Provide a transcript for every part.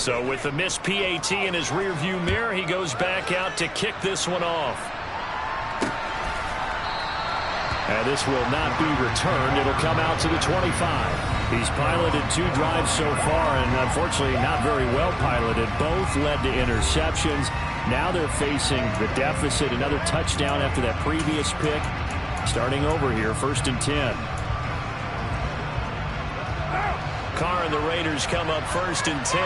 So with the missed PAT in his rearview mirror, he goes back out to kick this one off. And this will not be returned. It'll come out to the 25. He's piloted 2 drives so far, and unfortunately not very well piloted. Both led to interceptions. Now they're facing the deficit. Another touchdown after that previous pick. Starting over here, 1st and 10. Carr and the Raiders come up 1st and 10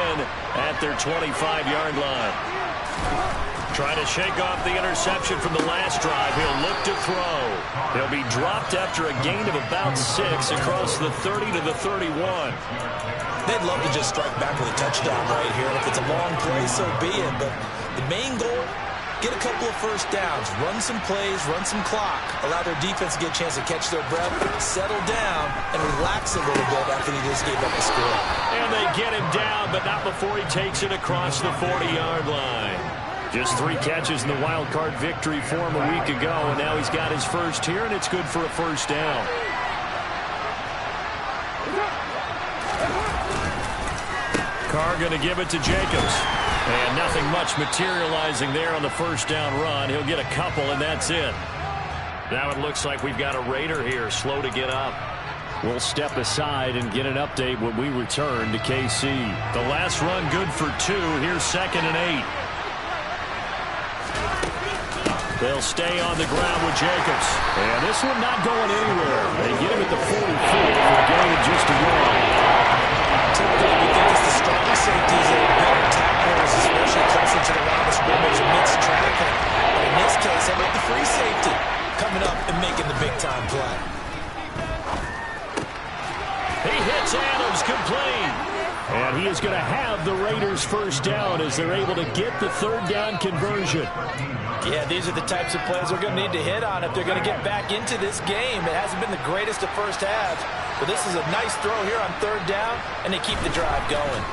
at their 25-yard line. Trying to shake off the interception from the last drive. He'll look to throw. He'll be dropped after a gain of about 6 across the 30 to the 31. They'd love to just strike back with a touchdown right here. And if it's a long play, so be it. But the main goal, get a couple of first downs, run some plays, run some clock, allow their defense to get a chance to catch their breath, settle down, and relax a little bit after they just gave up a score. And they get him down, but not before he takes it across the 40-yard line. Just 3 catches in the wild card victory for him a week ago, and now he's got his first here, and it's good for a first down. Carr going to give it to Jacobs. And nothing much materializing there on the first down run. He'll get a couple, and that's it. Now it looks like we've got a Raider here, slow to get up. We'll step aside and get an update when we return to KC. The last run good for 2. Here's 2nd and 8. They'll stay on the ground with Jacobs. And this one not going anywhere. They get him at the 44 for a gain of just a yard. Typically, we think it's the strong safeties that are better tacklers, especially closer to the line of scrimmage amidst traffic. But in this case, how about the free safety coming up and making the big-time play? He hits Adams complete. And he is going to have the Raiders first down as they're able to get the 3rd down conversion. Yeah, these are the types of plays they're going to need to hit on if they're going to get back into this game. It hasn't been the greatest of first halves, but this is a nice throw here on 3rd down, and they keep the drive going.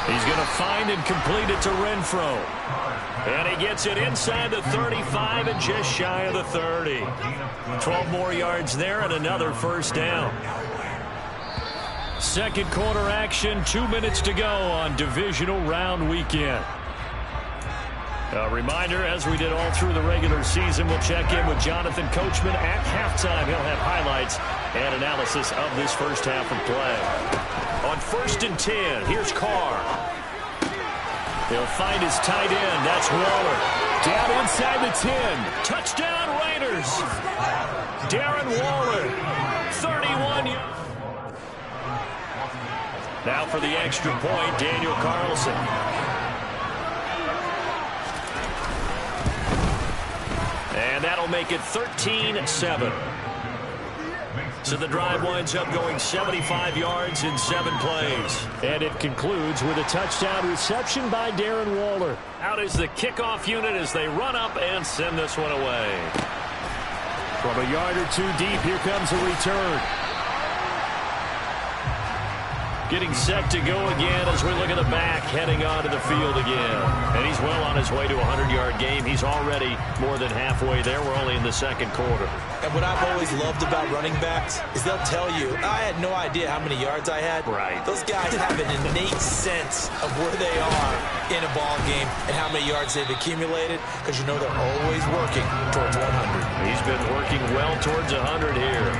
He's going to find and complete it to Renfro. And he gets it inside the 35 and just shy of the 30. 12 more yards there and another first down. Second quarter action, 2 minutes to go on divisional round weekend. A reminder, as we did all through the regular season, we'll check in with Jonathan Coachman at halftime. He'll have highlights and analysis of this first half of play. On 1st and 10, here's Carr. He'll find his tight end. That's Waller. Down inside the 10. Touchdown, Raiders. Darren Waller, 31 yards. Now for the extra point, Daniel Carlson. And that'll make it 13-7. So the drive winds up going 75 yards in 7 plays. And it concludes with a touchdown reception by Darren Waller. Out is the kickoff unit as they run up and send this one away. From a yard or 2 deep, here comes a return. Getting set to go again as we look at the back, heading onto the field again. And he's well on his way to a 100-yard game. He's already more than halfway there. We're only in the second quarter. And what I've always loved about running backs is they'll tell you, I had no idea how many yards I had. Right. Those guys have an innate sense of where they are in a ball game and how many yards they've accumulated, because you know they're always working towards 100. He's been working well towards 100 here.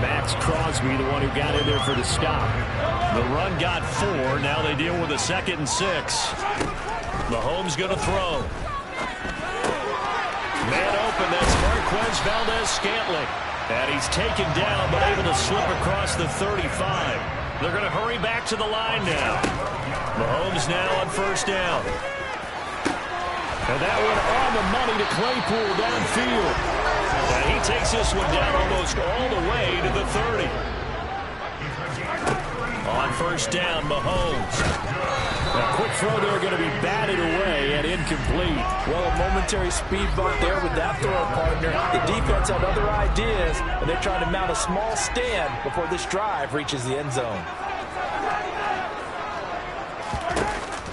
Max Crosby, the one who got in there for the stop. The run got 4. Now they deal with a 2nd and 6. Mahomes going to throw. Man open, that's Marquez Valdez-Scantling. And he's taken down, but able to slip across the 35. They're going to hurry back to the line now. Mahomes now on 1st down. And that one on the money to Claypool downfield. And he takes this one down almost all the way to the 30. On 1st down, Mahomes. A quick throw there going to be batted away and incomplete. Well, a momentary speed bump there with that throw partner. The defense had other ideas, and they're trying to mount a small stand before this drive reaches the end zone.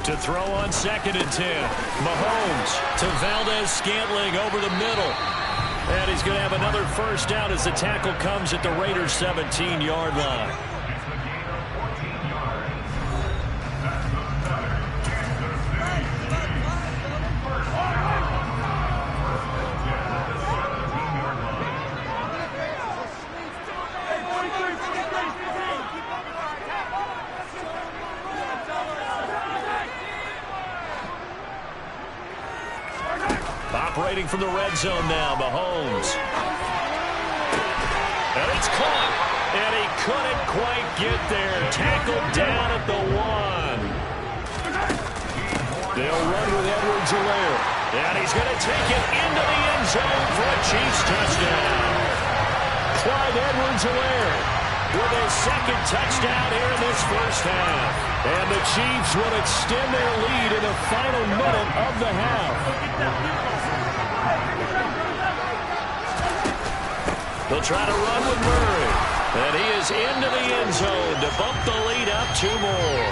To throw on 2nd and 10. Mahomes to Valdez-Scantling over the middle. And he's going to have another first down as the tackle comes at the Raiders' 17-yard line. Operating from the red zone now, Mahomes. And it's caught. And he couldn't quite get there. Tackled down at the 1. They'll run with Edwards-Helaire. And he's going to take it into the end zone for a Chiefs touchdown. Clyde Edwards-Helaire with his second touchdown here in this first half. And the Chiefs will extend their lead in the final minute of the half. They'll try to run with Murray. And he is into the end zone to bump the lead up 2 more.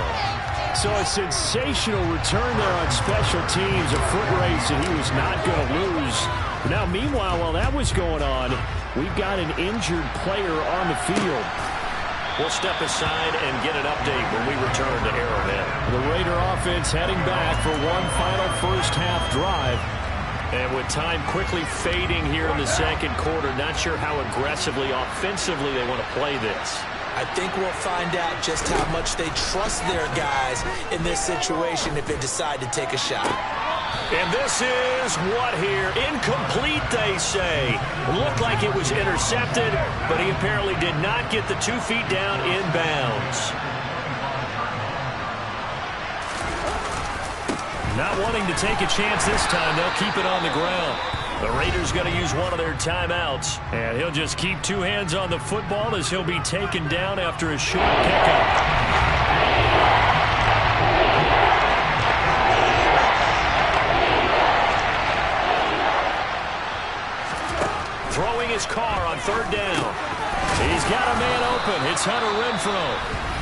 So a sensational return there on special teams. A foot race that he was not going to lose. Now, meanwhile, while that was going on, we've got an injured player on the field. We'll step aside and get an update when we return to Arrowhead. The Raider offense heading back for one final first-half drive. And with time quickly fading here in the second quarter, not sure how aggressively, offensively they want to play this. I think we'll find out just how much they trust their guys in this situation if they decide to take a shot. And this is what here? Incomplete, they say. Looked like it was intercepted, but he apparently did not get the 2 feet down in bounds. Not wanting to take a chance this time, they'll keep it on the ground. The Raiders going to use one of their timeouts, and he'll just keep 2 hands on the football as he'll be taken down after a short pickup. Throwing his car on 3rd down. He's got a man open. It's Hunter Renfrow.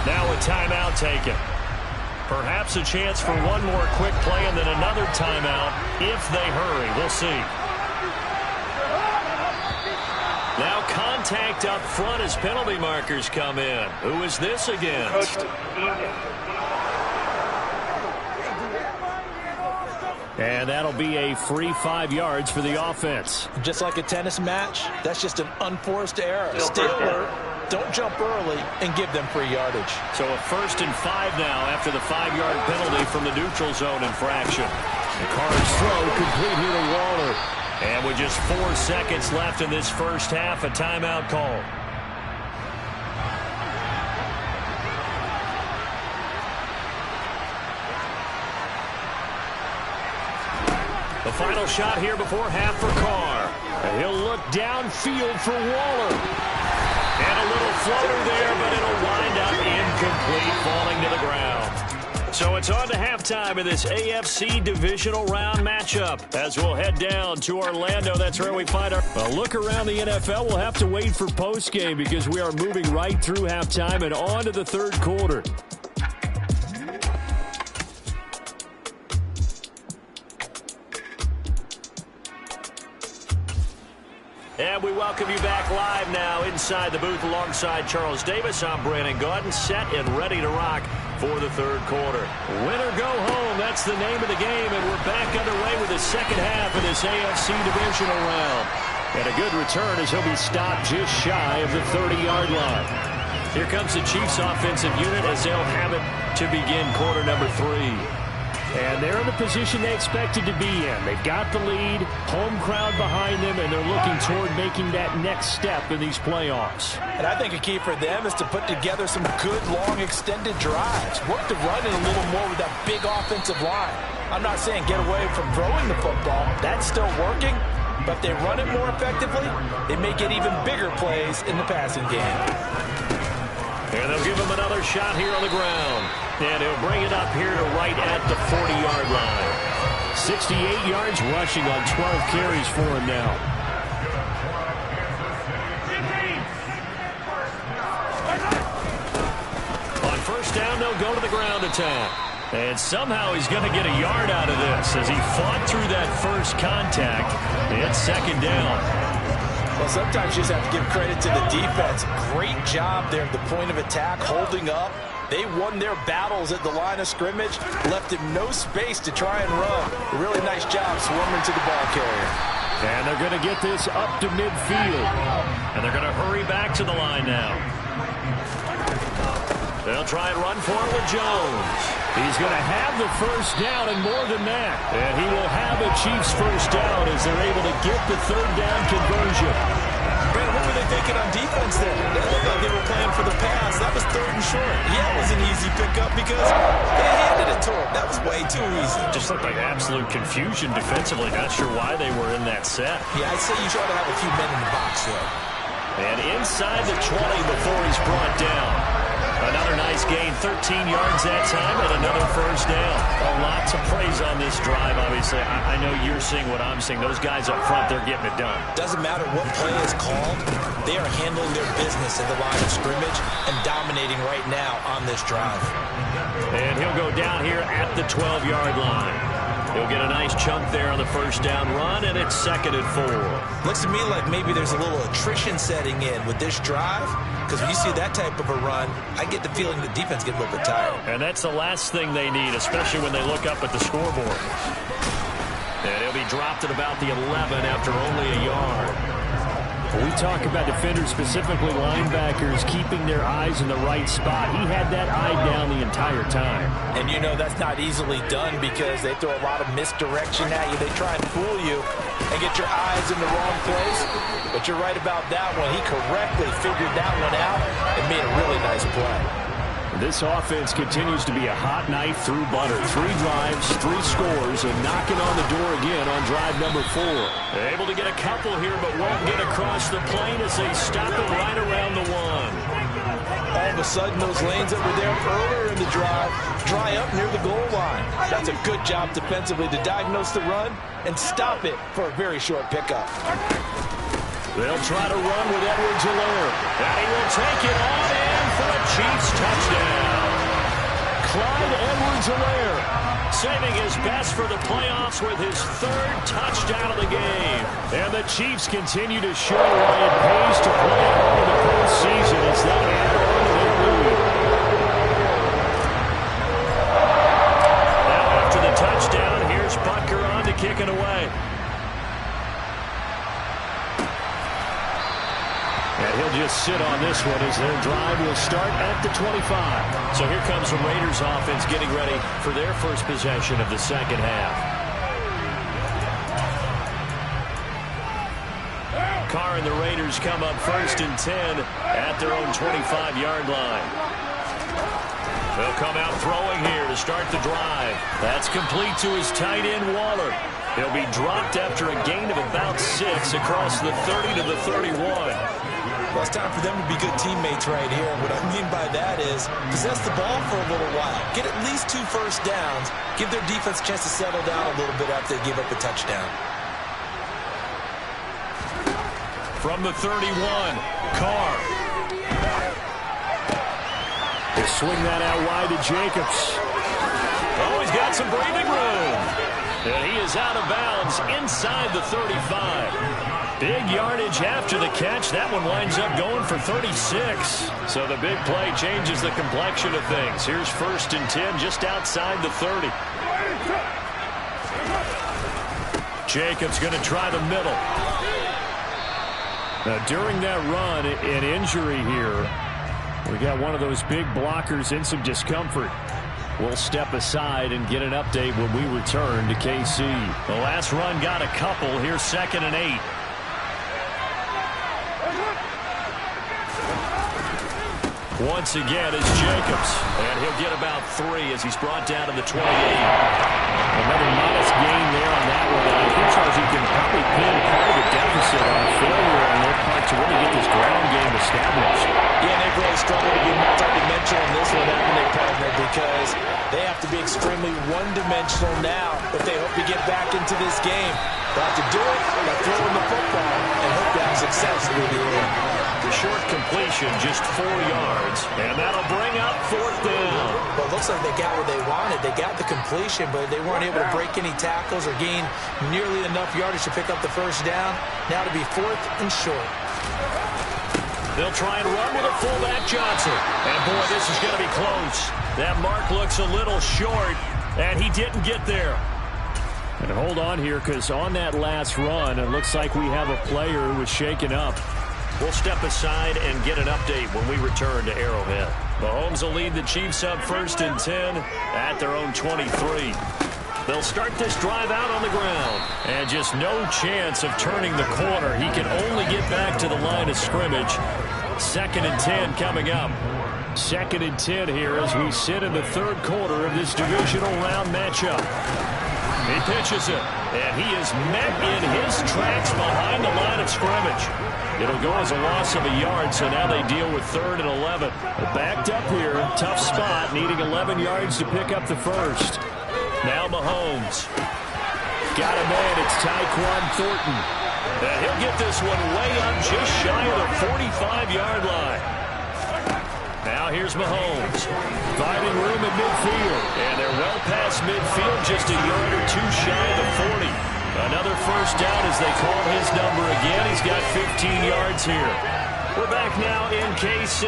Now a timeout taken. Perhaps a chance for one more quick play and then another timeout if they hurry. We'll see. Now contact up front as penalty markers come in. Who is this against? And that'll be a free 5 yards for the offense. Just like a tennis match, that's just an unforced error. Stay alert, don't jump early, and give them free yardage. So a 1st and 5 now after the 5-yard penalty from the neutral zone infraction. The Cards throw complete here to Waller. And with just 4 seconds left in this first half, a timeout call. The final shot here before half for Carr. And he'll look downfield for Waller. And a little floater there, but it'll wind up incomplete, falling to the ground. So it's on to halftime in this AFC divisional round matchup. As we'll head down to Orlando, that's where we find our look around the NFL. We'll have to wait for postgame because we are moving right through halftime and on to the 3rd quarter. And we welcome you back live now inside the booth alongside Charles Davis. I'm Brandon Gaudin, set and ready to rock for the 3rd quarter. Win or go home, that's the name of the game, and we're back underway with the second half of this AFC divisional round. And a good return as he'll be stopped just shy of the 30-yard line. Here comes the Chiefs offensive unit as they'll have it to begin quarter number 3. And they're in the position they expected to be in. They've got the lead, home crowd behind them, and they're looking toward making that next step in these playoffs. And I think a key for them is to put together some good, long, extended drives. Work the run in a little more with that big offensive line. I'm not saying get away from throwing the football. That's still working. But if they run it more effectively, they may get even bigger plays in the passing game. And they'll give him another shot here on the ground. And he'll bring it up here to right at the 40-yard line. 68 yards rushing on 12 carries for him now. On 1st down, they'll go to the ground attack. And somehow he's going to get a yard out of this as he fought through that first contact. It's 2nd down. Well, sometimes you just have to give credit to the defense. Great job there at the point of attack, holding up. They won their battles at the line of scrimmage, left him no space to try and run. A really nice job swarming to the ball carrier. And they're going to get this up to midfield. And they're going to hurry back to the line now. They'll try and run for it with Jones. He's going to have the first down and more than that. And he will have a Chiefs first down as they're able to get the third down conversion. Man, what were they thinking on defense there? They looked like they were playing for the pass. That was third and short. Yeah, it was an easy pickup because they handed it to him. That was way too easy. Just looked like absolute confusion defensively. Not sure why they were in that set. Yeah, I'd say you try to have a few men in the box, though. And inside the 20 before he's brought down. Another nice gain, 13 yards that time, and another first down. A lot to praise on this drive, obviously. I know you're seeing what I'm seeing. Those guys up front, they're getting it done. Doesn't matter what play is called. They are handling their business at the line of scrimmage and dominating right now on this drive. And he'll go down here at the 12-yard line. He'll get a nice chunk there on the first down run, and it's 2nd and 4. Looks to me like maybe there's a little attrition setting in with this drive, because when you see that type of a run, I get the feeling the defense gets a little bit tired. And that's the last thing they need, especially when they look up at the scoreboard. And he'll be dropped at about the 11 after only a yard. We talk about defenders, specifically linebackers, keeping their eyes in the right spot. He had that eye down the entire time. And you know that's not easily done because they throw a lot of misdirection at you. They try and fool you and get your eyes in the wrong place. But you're right about that one. He correctly figured that one out and made a really nice play. This offense continues to be a hot knife through butter. 3 drives, 3 scores, and knocking on the door again on drive number 4. They're able to get a couple here, but won't get across the plane as they stop it right around the 1. All of a sudden, those lanes that were there earlier in the drive dry up near the goal line. That's a good job defensively to diagnose the run and stop it for a very short pickup. They'll try to run with Edwards-Helaire. And he will take it on in for a Chiefs touchdown. Clyde Edwards-Helaire saving his best for the playoffs with his 3rd touchdown of the game. And the Chiefs continue to show why it pays to play at home in the postseason as they add on to their lead. Now after the touchdown, here's Butker on to kick it away. And he'll just sit on this one as their drive will start at the 25. So here comes the Raiders offense getting ready for their first possession of the second half. Carr and the Raiders come up 1st and 10 at their own 25-yard line. They'll come out throwing here to start the drive. That's complete to his tight end, Waller. He'll be dropped after a gain of about 6 across the 30 to the 31. Well, it's time for them to be good teammates right here. What I mean by that is possess the ball for a little while. Get at least 2 first downs. Give their defense a chance to settle down a little bit after they give up a touchdown. From the 31, Carr. He'll swing that out wide to Jacobs. Oh, he's got some breathing room. And he is out of bounds inside the 35. Big yardage after the catch. That one winds up going for 36. So the big play changes the complexion of things. Here's 1st and 10 just outside the 30. Jacobs going to try the middle. Now, during that run, an injury here. We got one of those big blockers in some discomfort. We'll step aside and get an update when we return to KC. The last run got a couple. Here's 2nd and 8. Once again, it's Jacobs. And he'll get about 3 as he's brought down to the 28. Another modest gain there on that one. And I think, Charles, you can probably pin part of the deficit on failure on their part to really get this ground game established. Yeah, they've really struggled to be multi-dimensional in this one, haven't they, partner? Because they have to be extremely one-dimensional now if they hope to get back into this game. They have to do it by throwing the football and hope to have success through the air. The short completion, just 4 yards, and that'll bring up 4th down. Well, it looks like they got what they wanted. They got the completion, but they weren't able to break any tackles or gain nearly enough yardage to pick up the first down. Now to be 4th and short. They'll try and run with a fullback, Johnson. And, boy, this is going to be close. That mark looks a little short, and he didn't get there. And hold on here, because on that last run, it looks like we have a player who was shaken up. We'll step aside and get an update when we return to Arrowhead. Mahomes will lead the Chiefs up 1st and 10 at their own 23. They'll start this drive out on the ground. And just no chance of turning the corner. He can only get back to the line of scrimmage. 2nd and 10 coming up. 2nd and 10 here as we sit in the 3rd quarter of this divisional round matchup. He pitches it, and he is met in his tracks behind the line of scrimmage. It'll go as a loss of a yard, so now they deal with 3rd and 11. Backed up here, tough spot, needing 11 yards to pick up the first. Now Mahomes. Got a man, it's Tyquan Thornton. And he'll get this one way up just shy of the 45-yard line. Now here's Mahomes. Finding room in midfield. And they're well past midfield, just a yard or two shy of the 40. Another first down as they call his number again. He's got 15 yards here. We're back now in KC.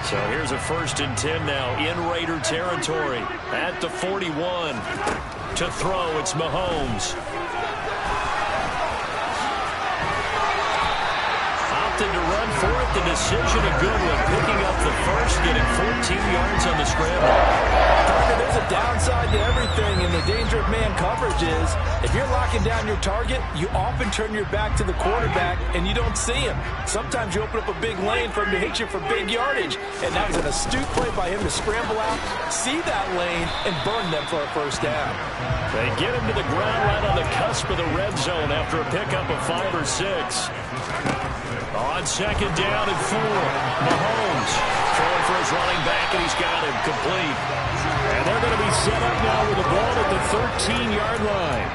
So here's a 1st and 10 now in Raider territory at the 41. To throw, it's Mahomes. Opted to run for it. The decision a good one. Picking up the first, getting 14 yards on the scramble. There's a downside to everything, and the danger of man coverage is if you're locking down your target, you often turn your back to the quarterback and you don't see him. Sometimes you open up a big lane for him to hit you for big yardage, and that was an astute play by him to scramble out, see that lane, and burn them for a first down. They get him to the ground right on the cusp of the red zone after a pickup of 5 or 6. On 2nd down and 4, Mahomes throwing for his running back, and he's got him complete. And they're going to be set up now with the ball at the 13-yard line.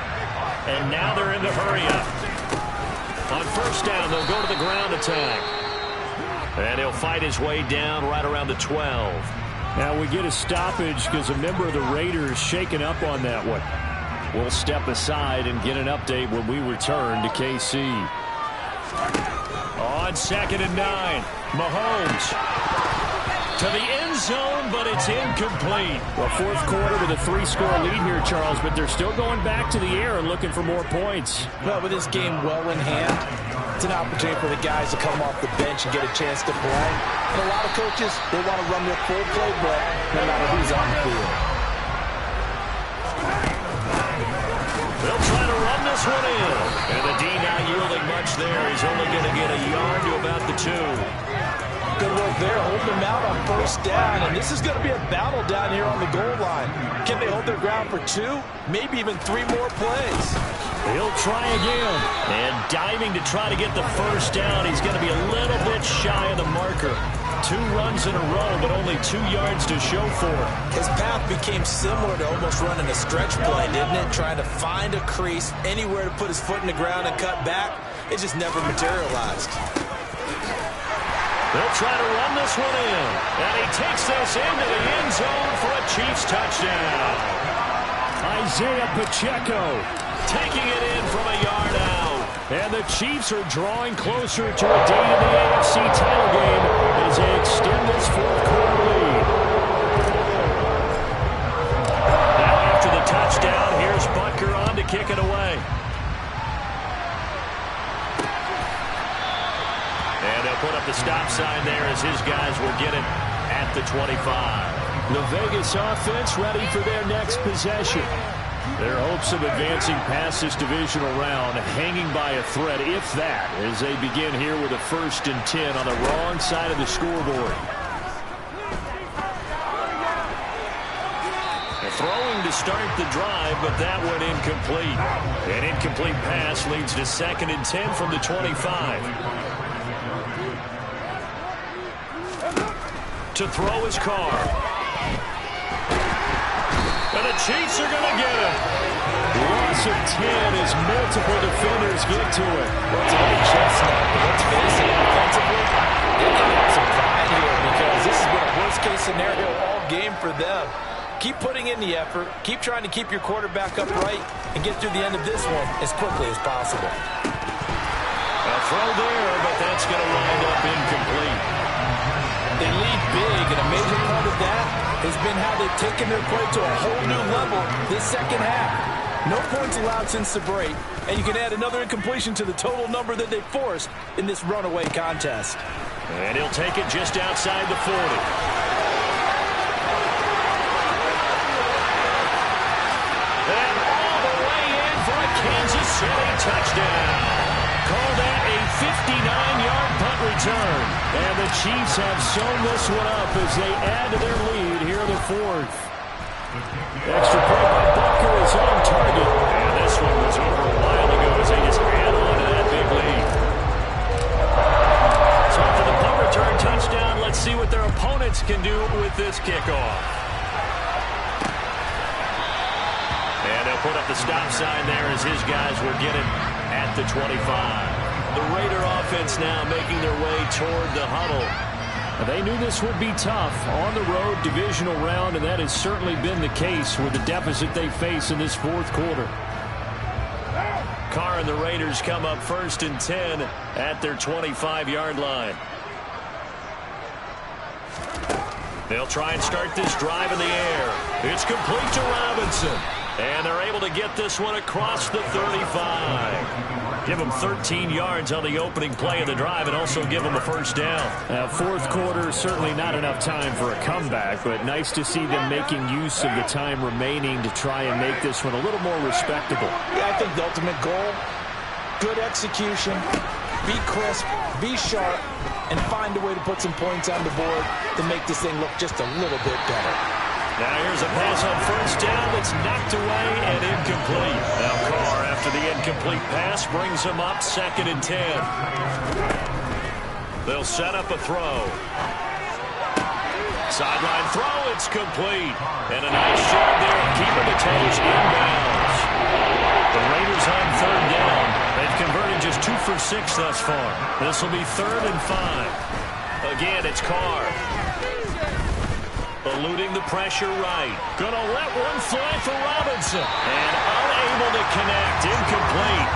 And now they're in the hurry-up. On 1st down, they'll go to the ground attack. And he'll fight his way down right around the 12. Now we get a stoppage because a member of the Raiders shaken up on that one. We'll step aside and get an update when we return to KC. On 2nd and 9, Mahomes to the end zone, but it's incomplete. Well, 4th quarter with a 3-score lead here, Charles, but they're still going back to the air and looking for more points. Well, with this game well in hand, it's an opportunity for the guys to come off the bench and get a chance to play. And a lot of coaches, they want to run their full playbook no matter who's on the field. They'll try to run this one in. And the D not yielding much there. He's only going to get a yard to about the 2. Good work there, holding them out on 1st down, and this is going to be a battle down here on the goal line. Can they hold their ground for 2, maybe even 3 more plays? He'll try again, and diving to try to get the first down. He's going to be a little bit shy of the marker. 2 runs in a row, but only 2 yards to show for it. His path became similar to almost running a stretch play, didn't it? Trying to find a crease, anywhere to put his foot in the ground and cut back. It just never materialized. They'll try to run this one in. And he takes this into the end zone for a Chiefs touchdown. Isaiah Pacheco taking it in from a yard out. And the Chiefs are drawing closer to a date in the AFC title game as they extend this 4th quarter lead. Now after the touchdown, here's Butker on to kick it away. And they'll put up the stop sign there as his guys will get it at the 25. The Vegas offense ready for their next possession. Their hopes of advancing past this divisional round hanging by a thread, if that, as they begin here with a 1st and 10 on the wrong side of the scoreboard. Throwing to start the drive, but that went incomplete. An incomplete pass leads to 2nd and 10 from the 25. To throw his car. And the Chiefs are going to get it. Loss of 10 as multiple defenders get to it. Well, it's a big chestnut, but let's face it, offensively, they can have some pride here because this has been a worst-case scenario all game for them. Keep putting in the effort. Keep trying to keep your quarterback upright and get through the end of this one as quickly as possible. A throw there, but that's going to wind up incomplete. They lead big, and a major part of that has been how they've taken their play to a whole new level this 2nd half. No points allowed since the break, and you can add another incompletion to the total number that they forced in this runaway contest. And he'll take it just outside the 40. And all the way in for a Kansas City touchdown. Call that a 59-yard punt return. And the Chiefs have sewn this one up as they add to their lead here in the fourth. Extra point by Butker is on target. And this one was over a while ago as they just add on to that big lead. So after the punt return touchdown, let's see what their opponents can do with this kickoff. And they'll put up the stop sign there as his guys will get it at the 25. The Raider offense now making their way toward the huddle. They knew this would be tough on the road, divisional round, and that has certainly been the case with the deficit they face in this fourth quarter. Carr and the Raiders come up 1st and 10 at their 25-yard line. They'll try and start this drive in the air. It's complete to Robinson. And they're able to get this one across the 35. Give them 13 yards on the opening play of the drive and also give them a first down. Fourth quarter, certainly not enough time for a comeback, but nice to see them making use of the time remaining to try and make this one a little more respectable. Yeah, I think the ultimate goal, good execution, be crisp, be sharp, and find a way to put some points on the board to make this thing look just a little bit better. Now here's a pass on first down that's knocked away and incomplete. Now Carr, after the incomplete pass, brings him up 2nd and 10. They'll set up a throw. Sideline throw, it's complete. And a nice shot there, keeping the toes inbounds. The Raiders on 3rd down. They've converted just 2 for 6 thus far. This will be 3rd and 5. Again, it's Carr. Eluding the pressure right. Gonna let one fly for Robinson. And unable to connect. Incomplete.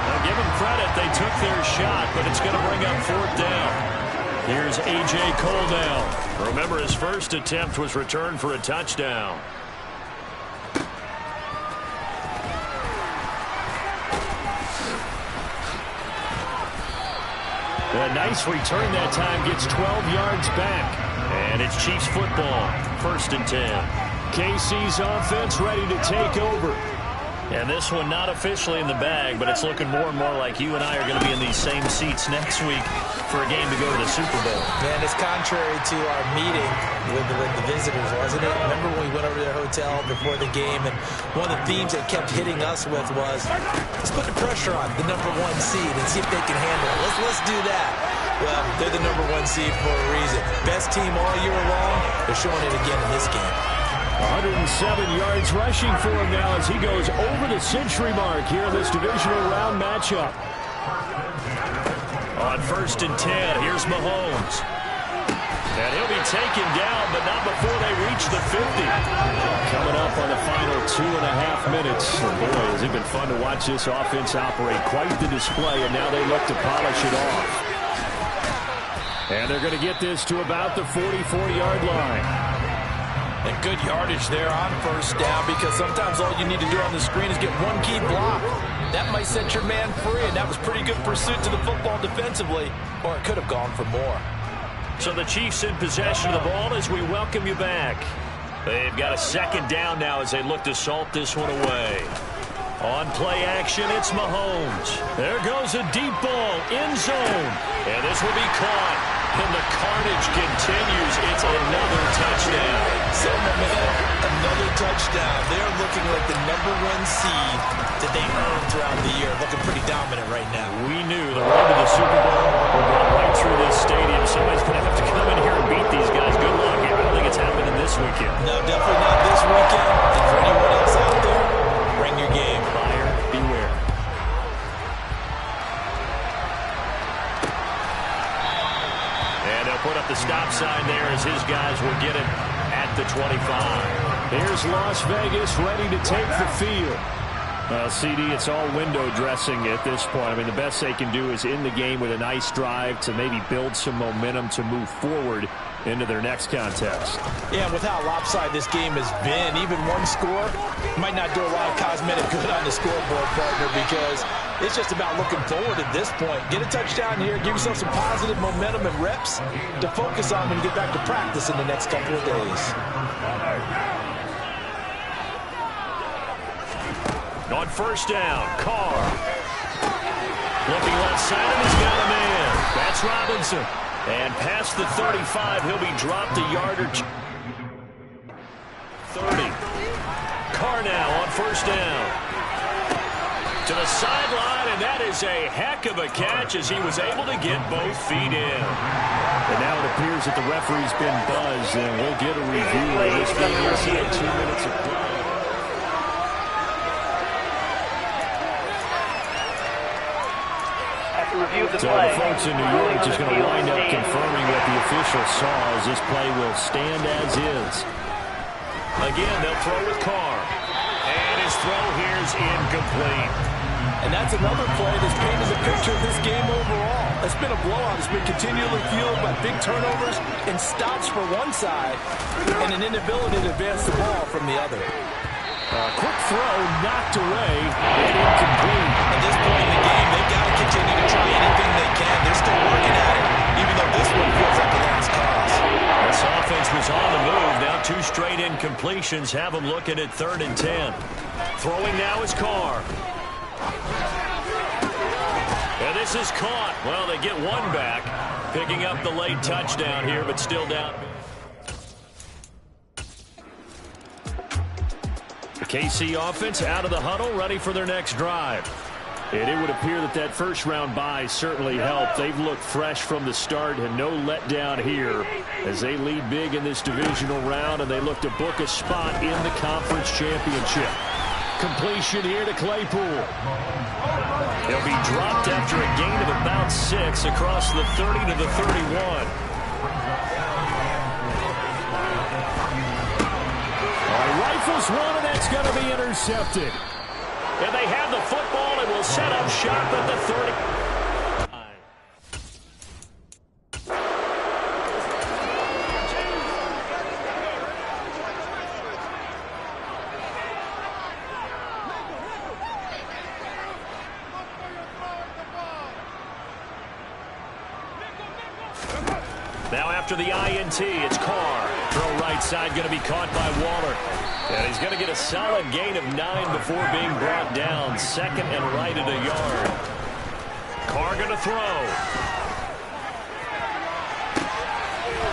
Now give them credit. They took their shot, but it's going to bring up 4th down. Here's A.J. Cole now. Remember, his first attempt was returned for a touchdown. A nice return that time. Gets 12 yards back. And it's Chiefs football, 1st and 10. KC's offense ready to take over. And this one not officially in the bag, but it's looking more and more like you and I are going to be in these same seats next week for a game to go to the Super Bowl. Man, it's contrary to our meeting with the visitors, wasn't it? Remember when we went over to their hotel before the game, and one of the themes they kept hitting us with was, let's put the pressure on the #1 seed and see if they can handle it. Let's do that. Well, they're the #1 seed for a reason. Best team all year long. They're showing it again in this game. 107 yards rushing for him now as he goes over the century mark here in this divisional round matchup. On 1st and 10, here's Mahomes. And he'll be taken down, but not before they reach the 50. Coming up on the final 2.5 minutes. And boy, has it been fun to watch this offense operate. Quite the display, and now they look to polish it off. And they're going to get this to about the 44-yard line. And good yardage there on 1st down, because sometimes all you need to do on the screen is get one key block. That might set your man free, and that was pretty good pursuit to the football defensively, or it could have gone for more. So the Chiefs in possession of the ball as we welcome you back. They've got a 2nd down now as they look to salt this one away. On play action, it's Mahomes. There goes a deep ball, end zone. And this will be caught. And the carnage continues. It's another touchdown. So, man, another touchdown. They're looking like the #1 seed that they earned throughout the year. Looking pretty dominant right now. We knew the road to the Super Bowl would run right through this stadium. Somebody's going to have to come in here and beat these guys. Good luck. I don't think it's happening this weekend. No, definitely not this weekend. And for anyone else out there, bring your game. Buyer beware. And they'll put up the stop sign there as his guys will get it at the 25. Here's Las Vegas ready to take the field. CD, it's all window dressing at this point. I mean, the best they can do is end the game with a nice drive to maybe build some momentum to move forward into their next contest. Yeah, and with how lopsided this game has been, even one score might not do a lot of cosmetic good on the scoreboard, partner, because it's just about looking forward at this point. Get a touchdown here, give yourself some positive momentum and reps to focus on when you get back to practice in the next couple of days. On first down, Carr. Looking left side, and he's got a man. That's Robinson. And past the 35, he'll be dropped a yard or two. 30. Carr now on first down. To the sideline, and that is a heck of a catch as he was able to get both feet in. And now it appears that the referee's been buzzed, and we'll get a review of this game inside 2 minutes of play. So the folks in New York just going to wind up confirming what the official saw as this play will stand as is. Again, they'll throw with Carr. And his throw here is incomplete. And that's another play that's painted the picture of this game overall. It's been a blowout. It's been continually fueled by big turnovers and stops for one side and an inability to advance the ball from the other. Quick throw knocked away and incomplete. At this point in the game, they've got to continue to try anything they can. They're still working at it, even though this one feels like a last cause. This offense was on the move. Now 2 straight incompletions have them looking at 3rd and 10. Throwing now is Carr. And this is caught. Well, they get one back, picking up the late touchdown here, but still down. The KC offense out of the huddle, ready for their next drive. And it would appear that that first-round bye certainly helped. They've looked fresh from the start and no letdown here as they lead big in this divisional round, and they look to book a spot in the conference championship. Completion here to Claypool. He'll be dropped after a gain of about 6 across the 30 to the 31. Rifles one, and that's going to be intercepted. And they have the football and will set up shop at the 30. Now after the INT, it's Carr. Throw right side going to be caught by Waller. And he's going to get a solid gain of 9 before being brought down. 2nd and right at a yard. Carr going to throw.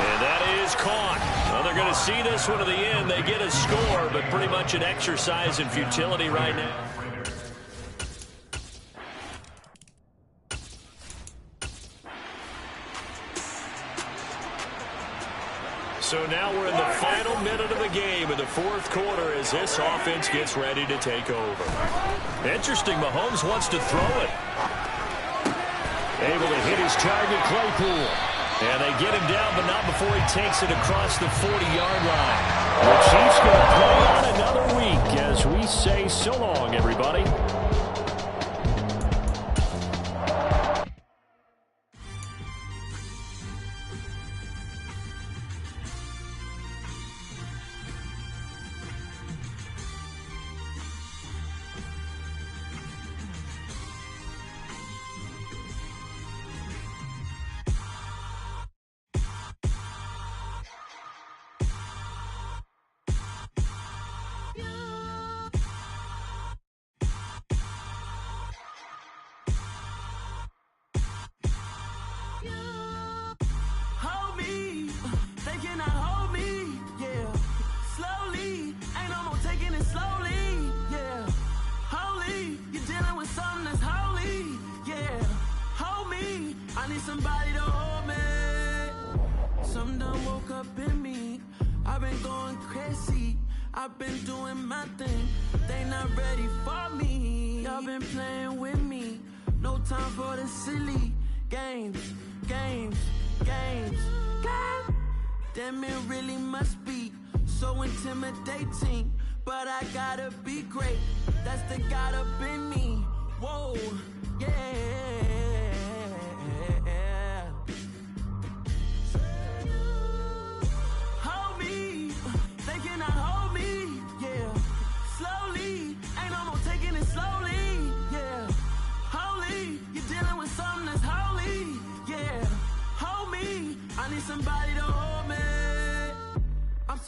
And that is caught. Well, they're going to see this one to the end. They get a score, but pretty much an exercise in futility right now. So now we're in the final minute of the game in the 4th quarter as this offense gets ready to take over. Interesting, Mahomes wants to throw it. Able to hit his target, Claypool. And they get him down, but not before he takes it across the 40-yard line. The Chiefs going to play on another week as we say so long, everybody. Somebody to hold me. Some done woke up in me. I've been going crazy. I've been doing my thing. They not ready for me. Y'all been playing with me. No time for the silly games. God damn, it really must be so intimidating. But I gotta be great. That's the God up in me. Whoa, yeah.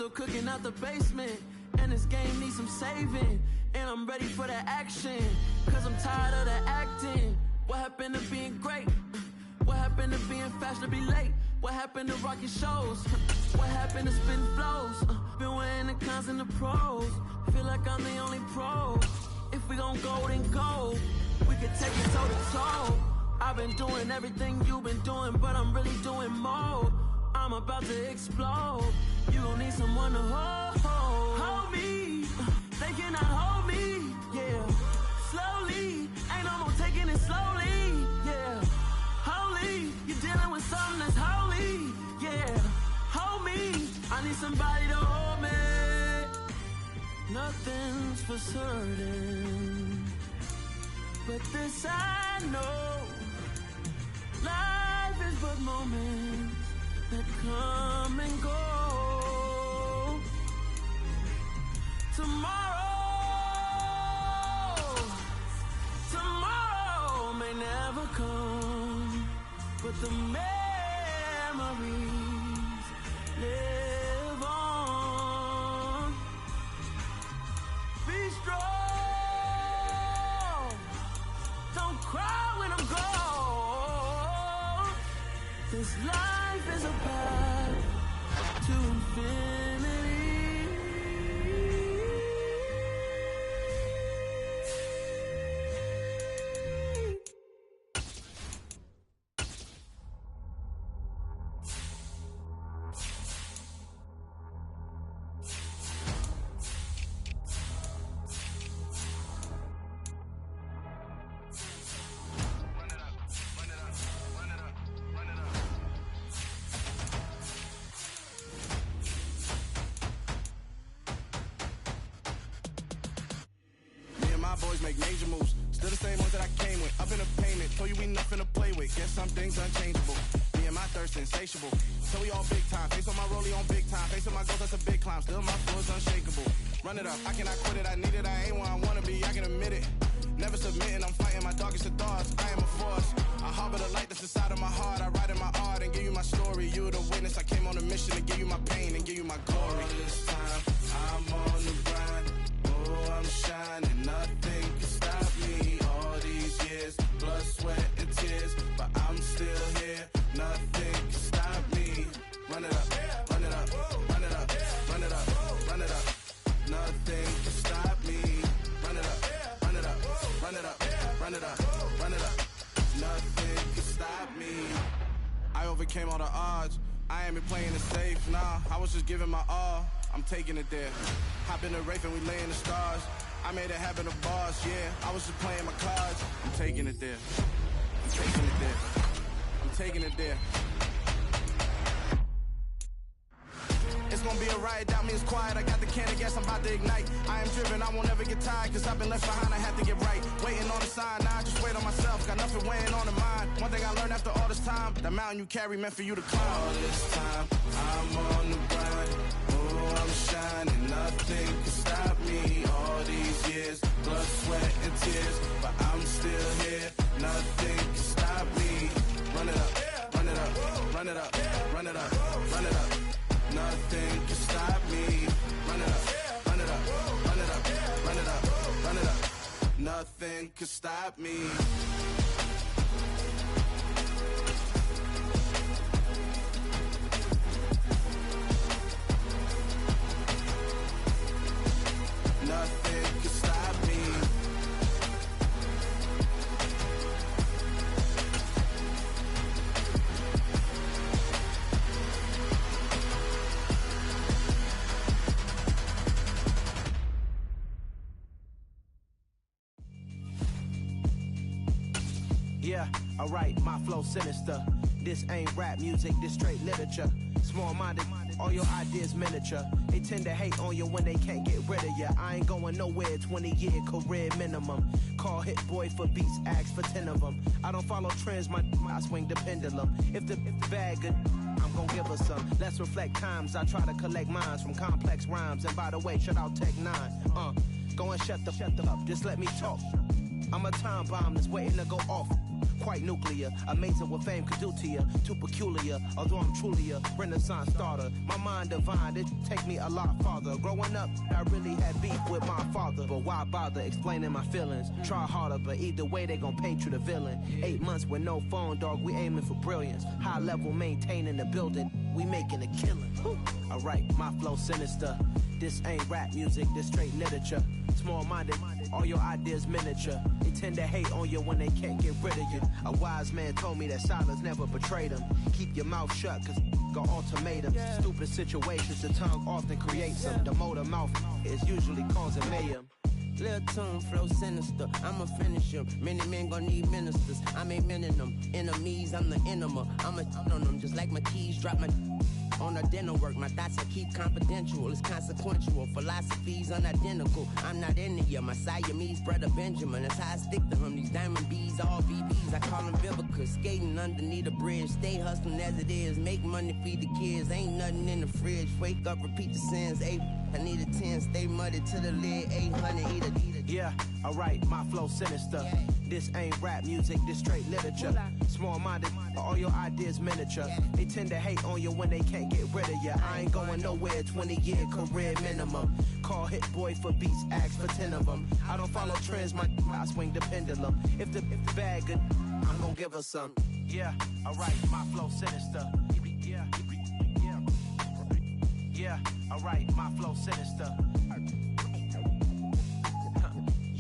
still cooking out the basement. And this game needs some saving. And I'm ready for the action. Cause I'm tired of the acting. What happened to being great? What happened to being fashionably late? What happened to rocking shows? What happened to spitting flows? Been wearing the cons and the pros. Feel like I'm the only pro. If we gon' go, then go. We can take it toe to toe. I've been doing everything you've been doing, but I'm really doing more. I'm about to explode. You gon' need someone to hold me. They cannot hold me, yeah. Slowly, ain't no more taking it slowly, yeah. Holy, you're dealing with something that's holy, yeah. Hold me, I need somebody to hold me. Nothing's for certain, but this I know. Life is but moments that come and go. Tomorrow may never come, but the memories live on. Be strong, don't cry when I'm gone. This life is a path to infinity. Boys make major moves, still the same ones that I came with. Up in the payment, told you we nothing to play with. Guess some things unchangeable. Me and my thirst insatiable. So we all big time. Face on my rollie on big time. Face on my goals, that's a big climb. Still my flow is unshakable. Run it up, I cannot quit it. I need it, I ain't where I wanna be. I can admit it. Never submitting, I'm fighting my darkest of thoughts. I am a force. I harbor the light that's inside of my heart. I write in my art and give you my story. You're the witness. I came on a mission to give you my pain and give you my glory. All this time, I'm on the grind. Oh, I'm shining. Nothing can stop me. All these years, blood, sweat, and tears, but I'm still here. Nothing can stop me. Run it up, run it up, run it up, run it up, run it up. Nothing can stop me. Run it up, run it up, run it up, run it up, run it up. Nothing can stop me. I overcame all the odds. I ain't been playing it safe, nah. I was just giving my all. I'm taking it there. Hop in the Wraith and we lay in the stars. I made it happen to boss, yeah. I was just playing my cards. I'm taking it there. I'm taking it there. I'm taking it there. It's gonna be a riot, doubt me it's quiet. I got the can of gas, I'm about to ignite. I am driven, I won't ever get tired, cause I've been left behind, I have to get right. Waiting on the sign, now I just wait on myself. Got nothing weighing on the mind. One thing I learned after all this time, the mountain you carry meant for you to climb. All this time, I'm on the grind. Oh, I'm shining, nothing can stop me. All these years, blood, sweat, and tears, but I'm still here. Nothing can stop me. Run it up, run it up, run it up, run it up, run it up. Nothing can stop me. Run it up, run it up, run it up, run it up, run it up. Nothing can stop me. Nothing can stop me. Yeah, alright, my flow sinister. This ain't rap music, this straight literature. Small-minded, all your ideas miniature. They tend to hate on you when they can't get rid of you. I ain't going nowhere, 20-year career minimum. Call Hit Boy for beats, ask for 10 of them. I don't follow trends, I swing the pendulum. If the bag good, I'm gon' give her some. Let's reflect times, I try to collect minds from complex rhymes. And by the way, shout out Tech 9. Go and shut the up, just let me talk. I'm a time bomb that's waiting to go off. quite nuclear. Amazing what fame could do to you. Too peculiar, although I'm truly a Renaissance starter. My mind divine, it take me a lot farther. Growing up, I really had beef with my father. But why bother explaining my feelings? Try harder, but either way, they gon' paint you the villain. 8 months with no phone, dog, we aiming for brilliance. High level, maintaining the building, we making a killing. Alright, my flow sinister. This ain't rap music, this straight literature. Small-minded, all your ideas miniature. They tend to hate on you when they can't get rid of you. A wise man told me that silence never betrayed him. Keep your mouth shut, cause got ultimatums. Stupid situations, the tongue often creates them. The motor mouth is usually causing mayhem. Lil' tune, flow sinister, I'ma finish him. Many men gon' need ministers, I'm aiming them. Enemies, I'm the enema. I'ma on them just like my keys, drop my on a dinner work. My thoughts I keep confidential, it's consequential. Philosophies unidentical, I'm not in it yet. My Siamese brother Benjamin, that's how I stick to him. These diamond bees, all BBs, I call them Vivica. Skating underneath a bridge, stay hustling as it is. Make money, feed the kids, ain't nothing in the fridge. Wake up, repeat the sins, I need a 10, stay muddy to the lid, 800, eat a. Yeah, alright, my flow sinister. This ain't rap music, this straight literature. Small-minded, all your ideas miniature. They tend to hate on you when they can't get rid of you. I ain't going nowhere, 20-year career minimum. Call Hit Boy for beats, ask for 10 of them. I don't follow trends, I swing the pendulum. If the bag good, I'm gonna give her some. Yeah, alright, my flow sinister. Yeah, alright, my flow sinister.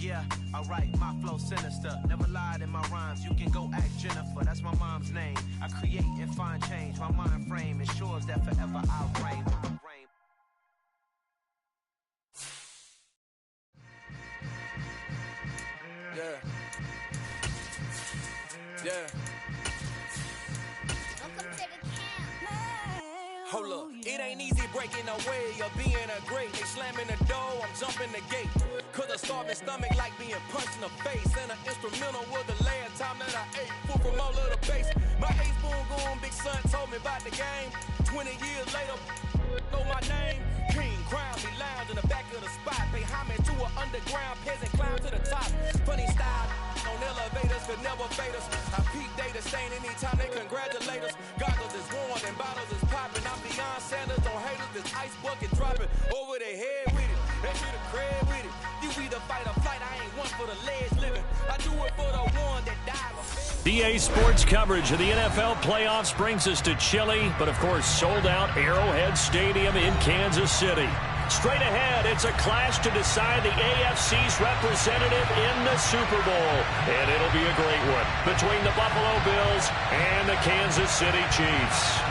Yeah, alright, my flow sinister. Never lied in my rhymes, you can go ask Jennifer, that's my mom's name. I create and find change, my mind frame ensures that forever I'll reign. Yeah. Hold up, it ain't easy breaking away or being a great. They slamming the door, I'm jumping the gate. Cause a starving stomach like being punched in the face. And an instrumental was the last time that I ate food from all of the base. My ace boom goon, big son told me about the game. 20 years later, know my name. King, crown me, lounge in the back of the spot. Pay homage to an underground peasant, climb to the top. Funny style on elevators could never fade us. I peep data stain anytime they congratulate us. Goggles is worn and bottles is popping. I'm beyond Sanders on haters, this ice bucket dropping over their head with it. They be the crib with it. You either fight or flight, I ain't one for the ledge living. I do it for the one that died. EA Sports coverage of the NFL playoffs brings us to chilly, but of course sold out Arrowhead Stadium in Kansas City. Straight ahead, it's a clash to decide the AFC's representative in the Super Bowl. And it'll be a great one between the Buffalo Bills and the Kansas City Chiefs.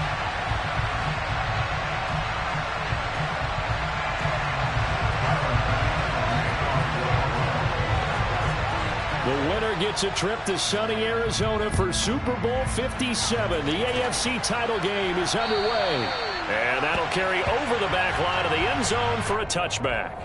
The winner gets a trip to sunny Arizona for Super Bowl 57. The AFC title game is underway. And that'll carry over the back line of the end zone for a touchback.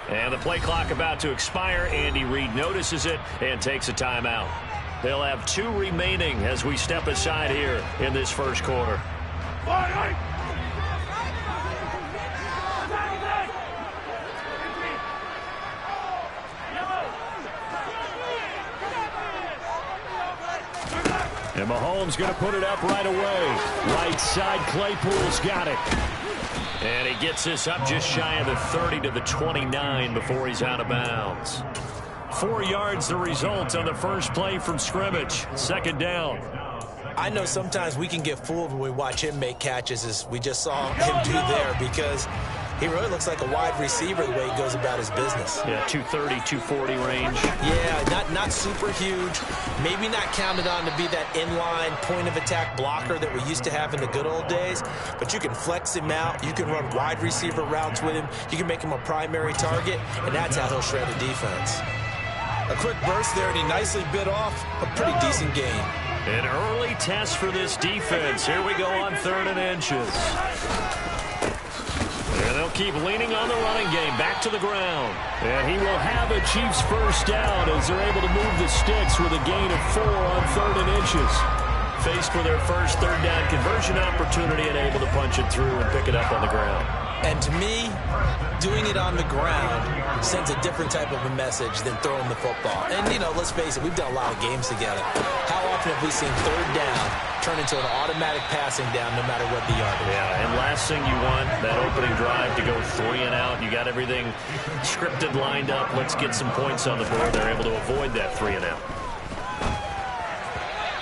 And the play clock about to expire. Andy Reid notices it and takes a timeout. They'll have 2 remaining as we step aside here in this first quarter. And Mahomes going to put it up right away. Right side, Claypool's got it. And he gets this up just shy of the 30 to the 29 before he's out of bounds. 4 yards the result on the first play from scrimmage. Second down. I know sometimes we can get fooled when we watch him make catches, as we just saw him do there, because He really looks like a wide receiver the way he goes about his business. Yeah, 230, 240 range. Yeah, not super huge. Maybe not counted on to be that inline point-of-attack blocker that we used to have in the good old days. But you can flex him out. You can run wide receiver routes with him. You can make him a primary target, and that's how he'll shred a defense. A quick burst there, and he nicely bit off a pretty decent gain. An early test for this defense. Here we go on 3rd and inches. And they'll keep leaning on the running game. Back to the ground. And he will have a Chiefs first down as they're able to move the sticks with a gain of 4 on 3rd and inches. Faced with their first 3rd down conversion opportunity and able to punch it through and pick it up on the ground. And to me, doing it on the ground sends a different type of a message than throwing the football. And, you know, let's face it, we've done a lot of games together. How often have we seen 3rd down turn into an automatic passing down no matter what the yardage? Yeah, and last thing you want, that opening drive to go 3 and out. You got everything scripted, lined up. Let's get some points on the board. They're able to avoid that 3 and out.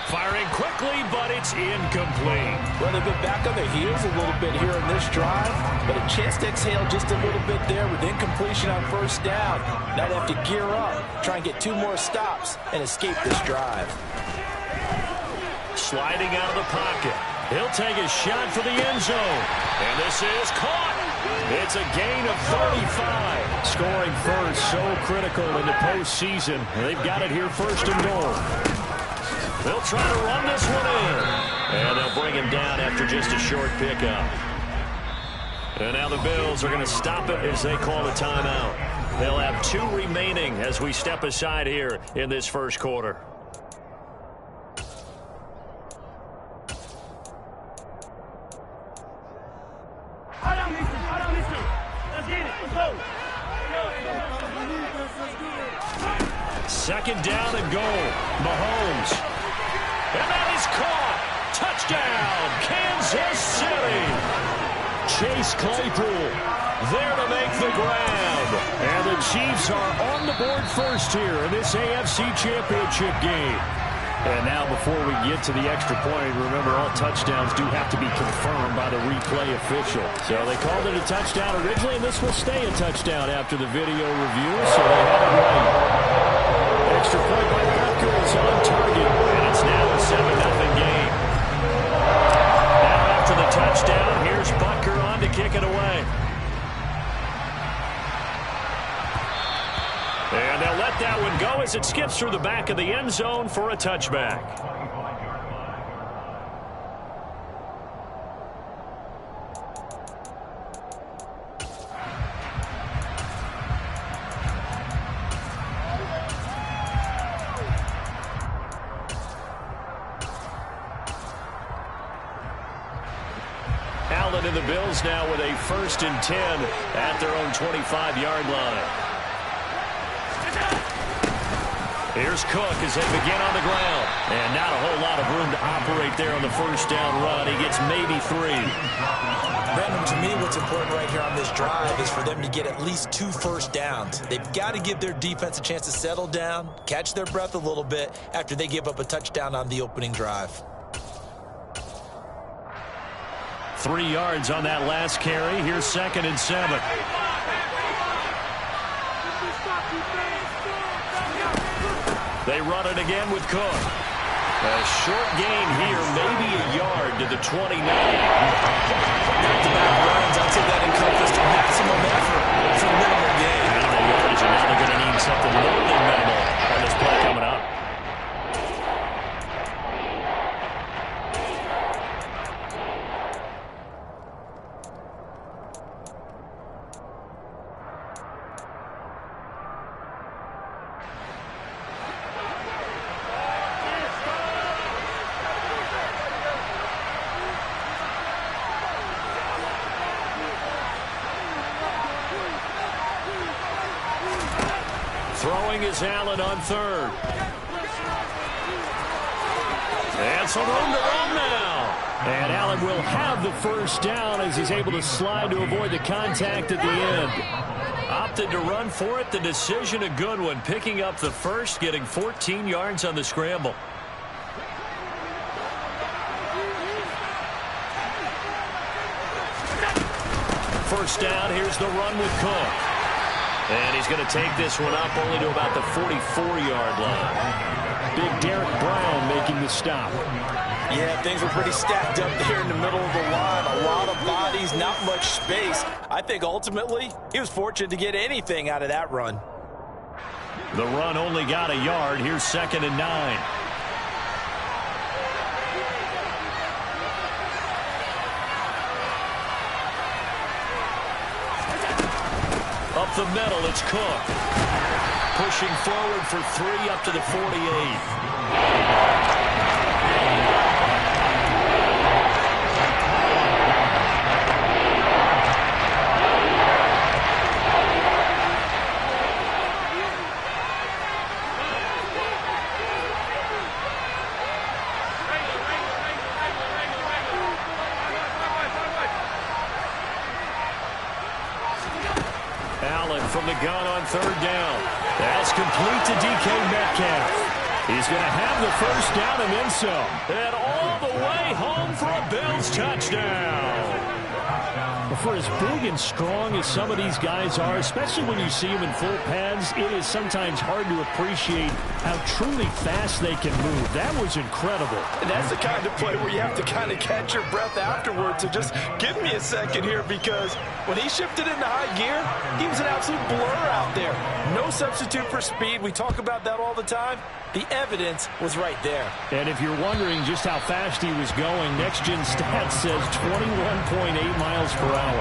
Firing quickly, but it's incomplete. Well, they've been back on their heels a little bit here in this drive, but a chance to exhale just a little bit there with incompletion on first down. Now they have to gear up, try and get 2 more stops, and escape this drive. Sliding out of the pocket. He'll take a shot for the end zone. And this is caught. It's a gain of 35. Scoring first, so critical in the postseason. They've got it here 1st and goal. They'll try to run this one in. And they'll bring him down after just a short pickup. And now the Bills are going to stop it as they call a timeout. They'll have 2 remaining as we step aside here in this first quarter. Second down and goal. Mahomes. And that is caught. Touchdown, Kansas City. Chase Claypool there to make the grab. And the Chiefs are on the board first here in this AFC Championship game. And now before we get to the extra point, remember all touchdowns do have to be confirmed by the replay official. So they called it a touchdown originally, and this will stay a touchdown after the video review. So they have it right. Extra point by Butker is on target, and it's now a 7-0 game. Now after the touchdown, here's Butker on to kick it away. And they'll let that one go as it skips through the back of the end zone for a touchback. Allen and the Bills now with a 1st and 10 at their own 25-yard line. Here's Cook as they begin on the ground. And not a whole lot of room to operate there on the first down run. He gets maybe 3. Brandon, to me, what's important right here on this drive is for them to get at least 2 first downs. They've got to give their defense a chance to settle down, catch their breath a little bit after they give up a touchdown on the opening drive. 3 yards on that last carry. Here's 2nd and 7. They run it again with Cook. A short gain here, maybe a yard to the 29. Back-to-back runs, I'd say that encompassed maximum effort for minimal gain. Now they're going to need something more than minimal on this play coming up. Throwing is Allen on 3rd. And some room to run now. And Allen will have the first down as he's able to slide to avoid the contact at the end. Opted to run for it. The decision a good one. Picking up the first, getting 14 yards on the scramble. first down. Here's the run with Cook. And he's going to take this one up only to about the 44-yard line. Big Derek Brown making the stop. Yeah, things were pretty stacked up there in the middle of the line. A lot of bodies, not much space. I think ultimately he was fortunate to get anything out of that run. The run only got a yard. Here's 2nd and 9. Up the middle, it's Cook. Pushing forward for 3 up to the 48. From the gun on 3rd down. That's complete to DK Metcalf. He's going to have the first down and then some. And all the way home for a Bills touchdown. For as big and strong as some of these guys are, especially when you see them in full pads, it is sometimes hard to appreciate how truly fast they can move. That was incredible. And that's the kind of play where you have to kind of catch your breath afterwards. So just give me a second here, because when he shifted into high gear, he was an absolute blur out there. No substitute for speed. We talk about that all the time. The evidence was right there. And if you're wondering just how fast he was going, Next Gen Stats says 21.8 miles per hour.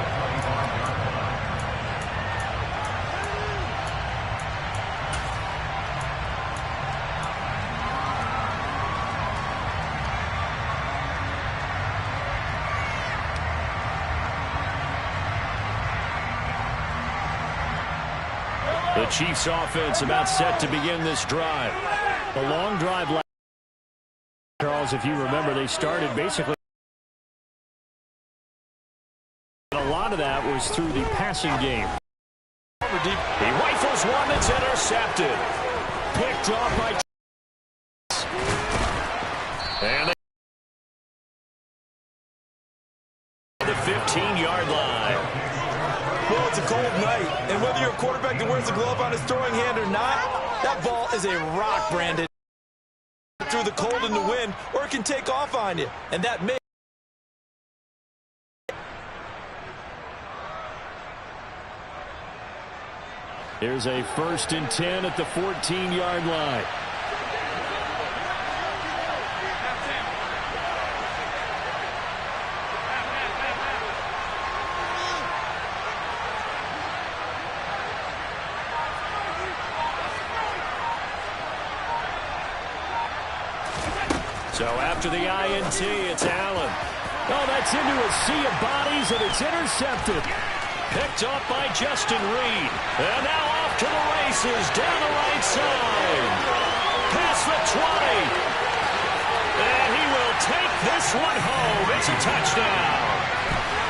The Chiefs offense about set to begin this drive. A long drive. Charles, if you remember, they started basically. A lot of that was through the passing game. He rifles one that's intercepted. Picked off by. And the 15-yard line. Well, it's a cold night, and whether you're a quarterback that wears a glove on his throwing hand or not, that ball is a rock, Brandon. Through the cold and the wind, or it can take off on you, and that may. Here's a 1st and 10 at the 14-yard line. So after the INT, it's Allen. Oh, that's into a sea of bodies, and it's intercepted. Picked up by Justin Reed. And now off to the races down the right side. Past the 20. And he will take this one home. It's a touchdown.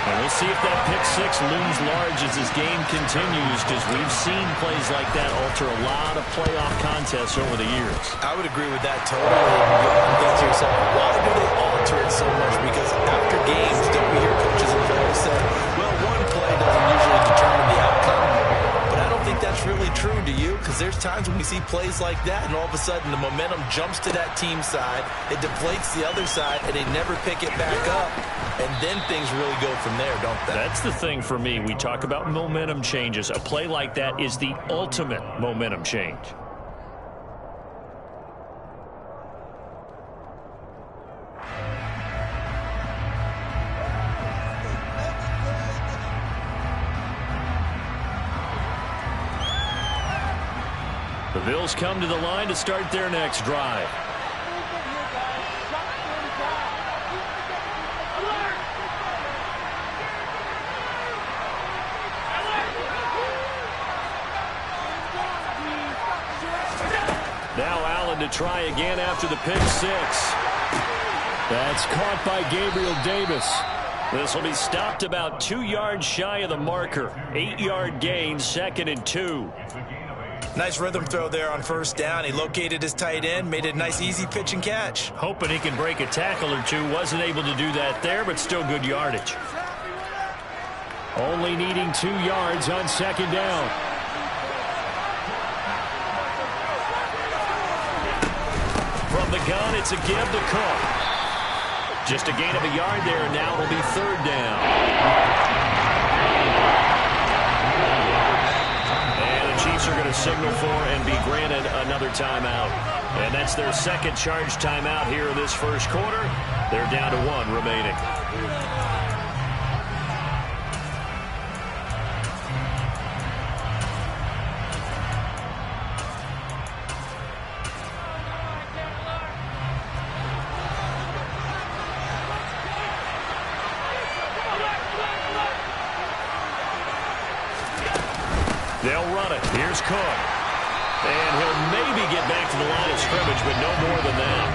And we'll see if that pick 6 looms large as this game continues, because we've seen plays like that alter a lot of playoff contests over the years. I would agree with that totally. You think to yourself, why do they alter it so much? Because after games, don't we hear coaches and players say, well, one play doesn't usually determine the outcome. But I don't think that's really true, do you? Because there's times when we see plays like that, and all of a sudden the momentum jumps to that team side, it deflates the other side, and they never pick it back up. And then things really go from there, don't they? That's the thing for me. We talk about momentum changes. A play like that is the ultimate momentum change. The Bills come to the line to start their next drive. Now Allen to try again after the pick 6. That's caught by Gabriel Davis. This will be stopped about 2 yards shy of the marker. 8-yard gain, 2nd and 2. Nice rhythm throw there on 1st down. He located his tight end, made it a nice easy pitch and catch. Hoping he can break a tackle or two. Wasn't able to do that there, but still good yardage. Only needing 2 yards on second down. From the gun, it's a give to Cook. Just a gain of a yard there, and now it'll be third down. And the Chiefs are going to signal for and be granted another timeout. And that's their second charge timeout here in this first quarter. They're down to 1 remaining. They'll run it. Here's Cook. And he'll maybe get back to the line of scrimmage, but no more than that.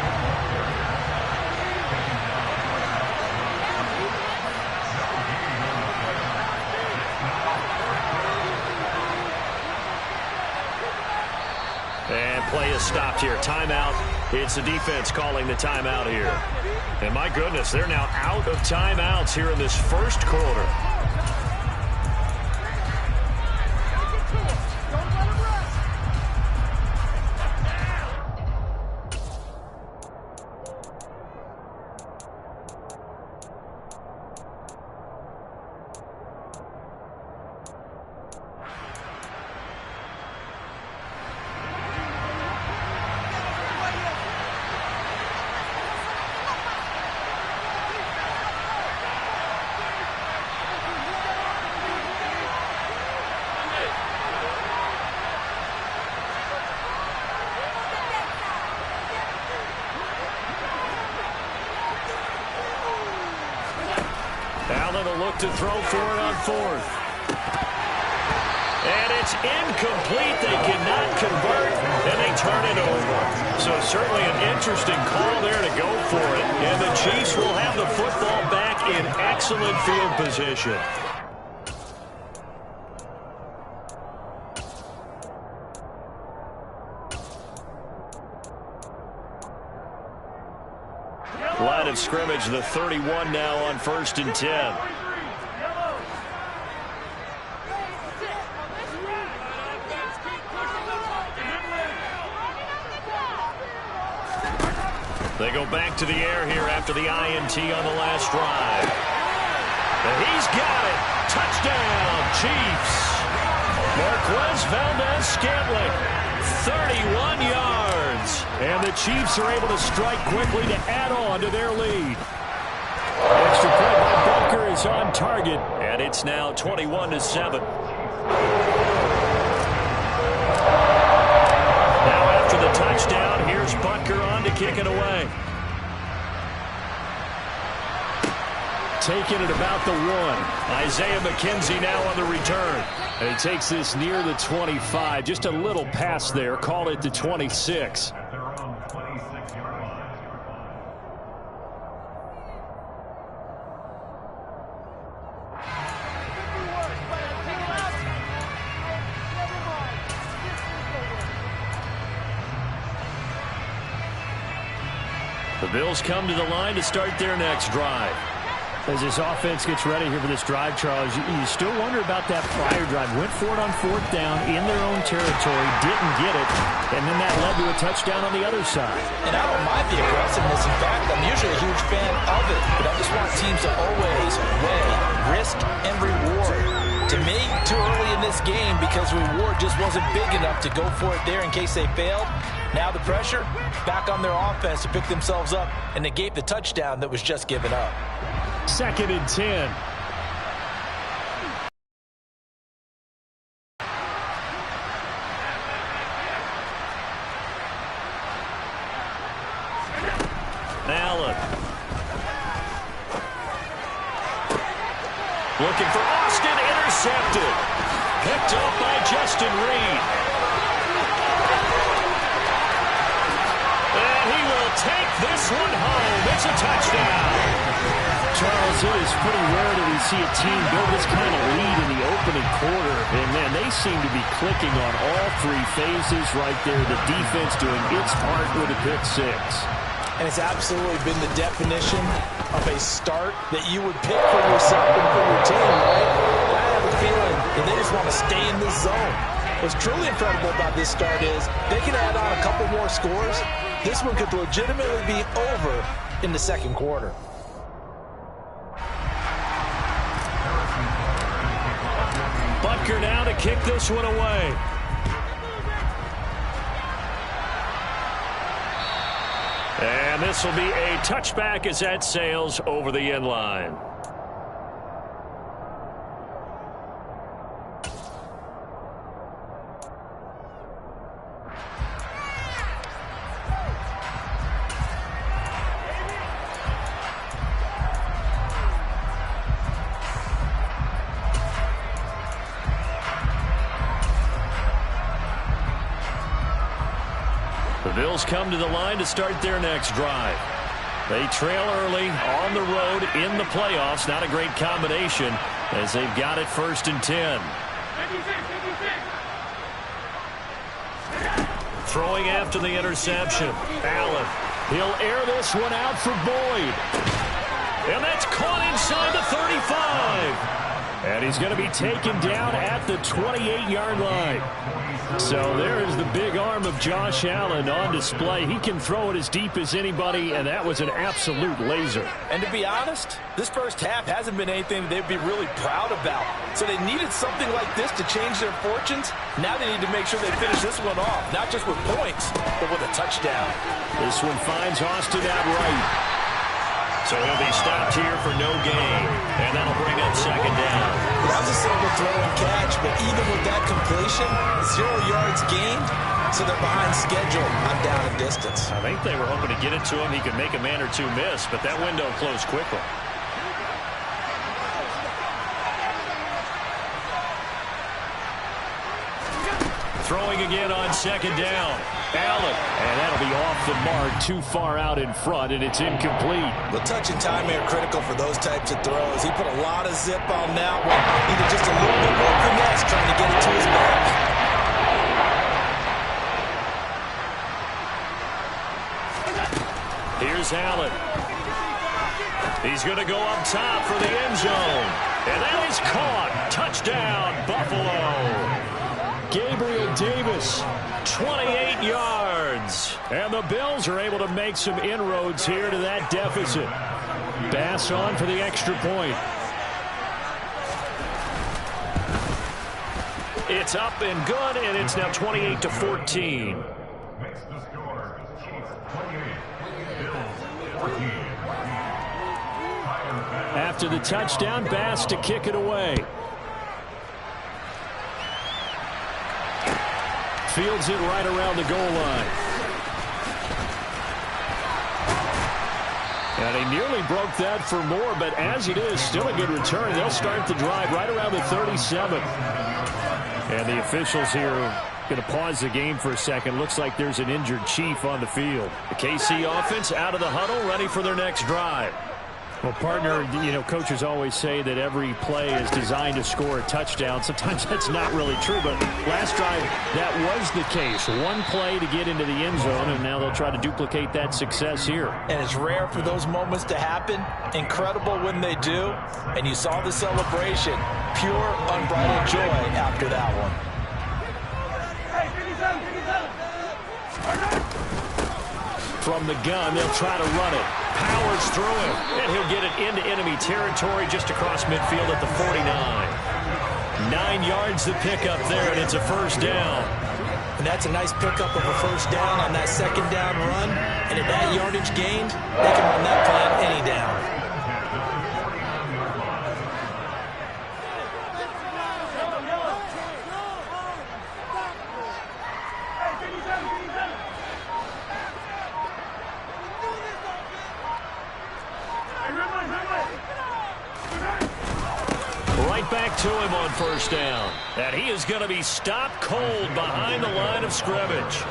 And play is stopped here. Timeout. It's the defense calling the timeout here. And my goodness, they're now out of timeouts here in this first quarter. Allen will look to throw for it on fourth. And it's incomplete. They cannot convert, and they turn it over. So certainly an interesting call there to go for it. And the Chiefs will have the football back in excellent field position. Line of scrimmage, the 31 now on 1st and 10. They go back to the air here after the INT on the last drive. And he's got it. Touchdown, Chiefs. Marquez Valdez-Scantling. 31 yards. And the Chiefs are able to strike quickly to add on to their lead. Extra point by Bunker is on target. And it's now 21-7. Now after the touchdown, here's Bunker on to kick it away. Taking it about the 1. Isaiah McKenzie now on the return. And he takes this near the 25. Just a little pass there. Call it the 26. The Bills come to the line to start their next drive. As this offense gets ready here for this drive, Charles, you still wonder about that prior drive. Went for it on 4th down in their own territory, didn't get it, and then that led to a touchdown on the other side. And I don't mind the aggressiveness. In fact, I'm usually a huge fan of it, but I just want teams to always weigh risk and reward. To me, too early in this game because reward just wasn't big enough to go for it there in case they failed. Now the pressure back on their offense to pick themselves up and negate the touchdown that was just given up. 2nd and 10. Allen. Looking for Austin, intercepted. Picked up by Justin Reed. And he will take this one home. It's a touchdown. Charles, it is pretty rare that we see a team build this kind of lead in the opening quarter. And, man, they seem to be clicking on all 3 phases right there. The defense doing its part with a pick 6. And it's absolutely been the definition of a start that you would pick for yourself and for your team, right? stay in this zone. What's truly incredible about this start is they can add on a couple more scores. This one could legitimately be over in the second quarter. Butker now to kick this one away. And this will be a touchback as that sails over the end line. The Bills come to the line to start their next drive. They trail early on the road in the playoffs. Not a great combination as they've got it 1st and 10. Throwing after the interception. Allen. He'll air this one out for Boyd. And that's caught inside the 35. And he's going to be taken down at the 28-yard line. So there's the big arm of Josh Allen on display. He can throw it as deep as anybody, and that was an absolute laser. And to be honest, this first half hasn't been anything they'd be really proud about. So they needed something like this to change their fortunes. Now they need to make sure they finish this one off, not just with points, but with a touchdown. This one finds Austin outright. So he'll be stopped here for no gain, and that'll bring up 2nd down. That was a simple throw and catch, but even with that completion, 0 yards gained, so they're behind schedule on down and distance. I think they were hoping to get it to him. He could make a man or two miss, but that window closed quickly. Throwing again on 2nd down. Allen, and that'll be off the mark, too far out in front, and it's incomplete. The touch and timing are critical for those types of throws. He put a lot of zip on that one. Needed just a little bit more finesse trying to get it to his back. Here's Allen. He's going to go up top for the end zone. And that is caught. Touchdown, Buffalo. Gabriel Davis, 28 yards. And the Bills are able to make some inroads here to that deficit. Bass on for the extra point. It's up and good, and it's now 28-14. After the touchdown, Bass to kick it away. Fields it right around the goal line. And he nearly broke that for more, but as it is, still a good return. They'll start the drive right around the 37. And the officials here are going to pause the game for a second. Looks like there's an injured Chief on the field. The KC offense out of the huddle, ready for their next drive. Well, partner, you know, coaches always say that every play is designed to score a touchdown. Sometimes that's not really true, but last drive, that was the case. One play to get into the end zone, and now they'll try to duplicate that success here. And it's rare for those moments to happen. Incredible when they do. And you saw the celebration. Pure, unbridled joy after that one. From the gun, they'll try to run it. Powers through him, and he'll get it into enemy territory just across midfield at the 49. 9 yards the pickup there, and it's a 1st down. And that's a nice pickup of a 1st down on that 2nd down run. And at that yardage gained, they can run that play on any down. Back to him on 1st down. And he is going to be stopped cold behind the line of scrimmage.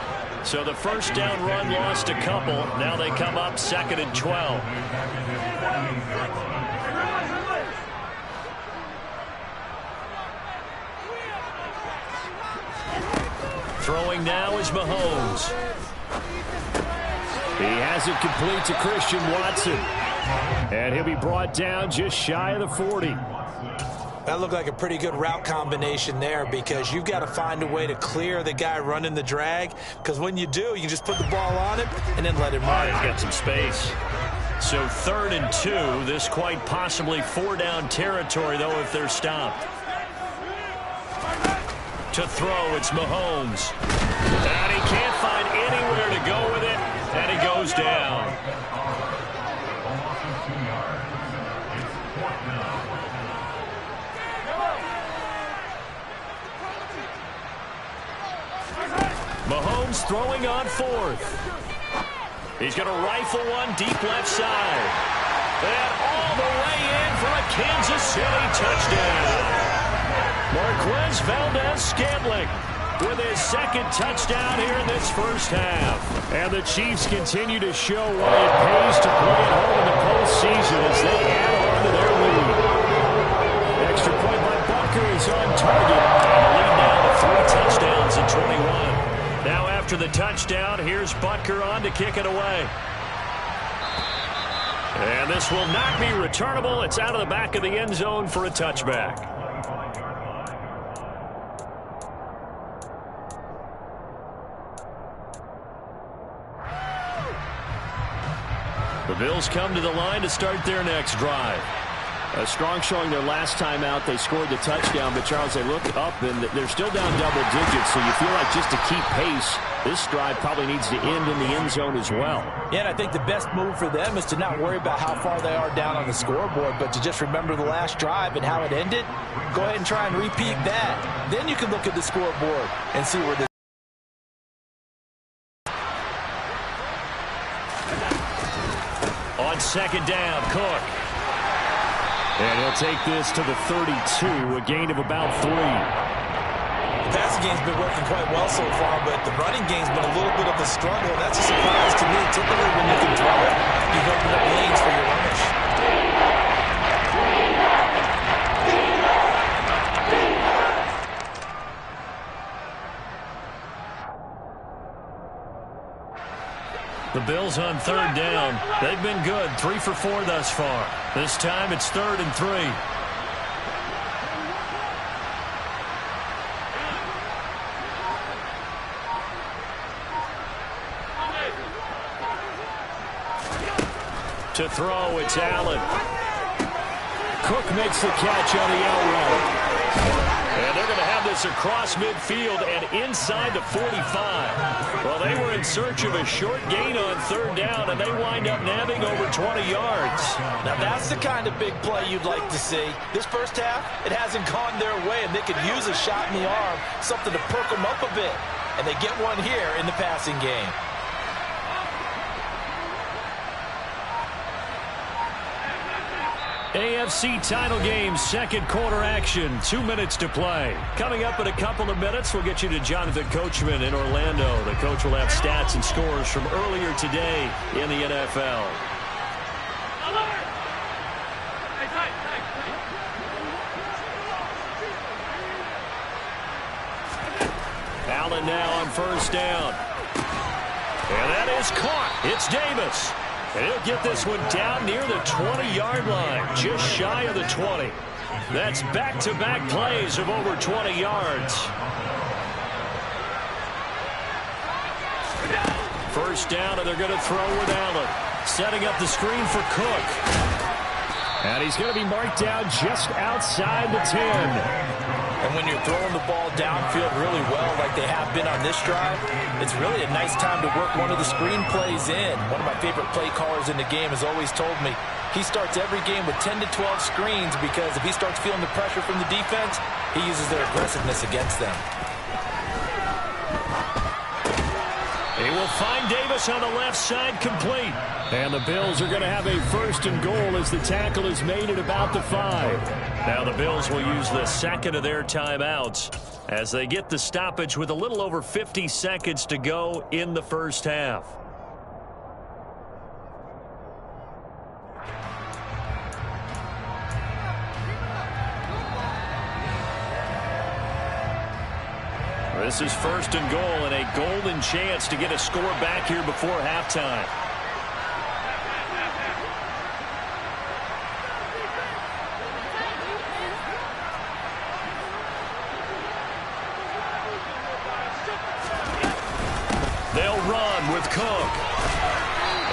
So the 1st down run lost a couple. Now they come up 2nd and 12. Throwing now is Mahomes. He has it complete to Christian Watson. And he'll be brought down just shy of the 40. That looked like a pretty good route combination there because you've got to find a way to clear the guy running the drag, because when you do, you can just put the ball on him and then let him run. He's got some space. So 3rd and 2. This quite possibly 4-down territory, though, if they're stopped. To throw, it's Mahomes. And he can't find anywhere to go with it, and he goes down. Mahomes throwing on 4th. He's going to rifle one deep left side. And all the way in for a Kansas City touchdown. Marquez Valdez-Scantling with his 2nd touchdown here in this first half. And the Chiefs continue to show why it pays to play at home in the postseason as they add on to their lead. Extra point by Butker is on target. And the lead now to 3 touchdowns in 21. Now after the touchdown, here's Butker on to kick it away. And this will not be returnable. It's out of the back of the end zone for a touchback. The Bills come to the line to start their next drive. A strong showing their last time out. They scored the touchdown, but, Charles, they look up, and they're still down double digits, so you feel like just to keep pace, this drive probably needs to end in the end zone as well. Yeah, and I think the best move for them is to not worry about how far they are down on the scoreboard, but to just remember the last drive and how it ended. Go ahead and try and repeat that. Then you can look at the scoreboard and see where this. On 2nd down, Cook. And he'll take this to the 32, a gain of about 3. The passing game's been working quite well so far, but the running game's been a little bit of a struggle. That's a surprise to me. Typically, when you can throw it, you've opened up lanes for your runners. The Bills on 3rd down. They've been good, 3 for 4 thus far. This time it's 3rd and 3. To throw, it's Allen. Cook makes the catch on the out route. And they're going to have this across midfield and inside the 45. Well, they were in search of a short gain on 3rd down, and they wind up nabbing over 20 yards. Now, that's the kind of big play you'd like to see. This first half, it hasn't gone their way, and they could use a shot in the arm, something to perk them up a bit. And they get one here in the passing game. AFC title game, 2nd quarter action, 2 minutes to play. Coming up in a couple of minutes, we'll get you to Jonathan Coachman in Orlando. The coach will have stats and scores from earlier today in the NFL. Allen now on 1st down. And that is caught. It's Davis. And he'll get this one down near the 20-yard line, just shy of the 20. That's back-to-back plays of over 20 yards. 1st down, and they're going to throw with Allen. Setting up the screen for Cook. And he's going to be marked down just outside the 10. And when you're throwing the ball downfield really well like they have been on this drive, it's really a nice time to work one of the screen plays in. One of my favorite play callers in the game has always told me he starts every game with 10 to 12 screens because if he starts feeling the pressure from the defense, he uses their aggressiveness against them. He will find Davis on the left side, complete. And the Bills are going to have a 1st and goal as the tackle is made at about the 5. Now the Bills will use the 2nd of their timeouts as they get the stoppage with a little over 50 seconds to go in the first half. This is 1st and goal and a golden chance to get a score back here before halftime. Cook.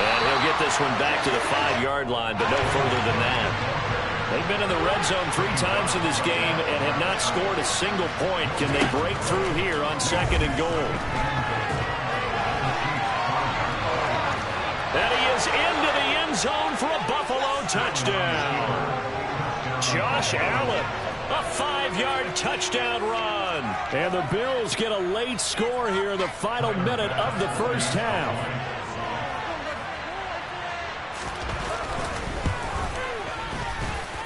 And he'll get this one back to the 5-yard line, but no further than that. They've been in the red zone 3 times in this game and have not scored a single point. Can they break through here on 2nd and goal? And he is into the end zone for a Buffalo touchdown. Josh Allen, a 5-yard touchdown run. And the Bills get a late score here in the final minute of the first half.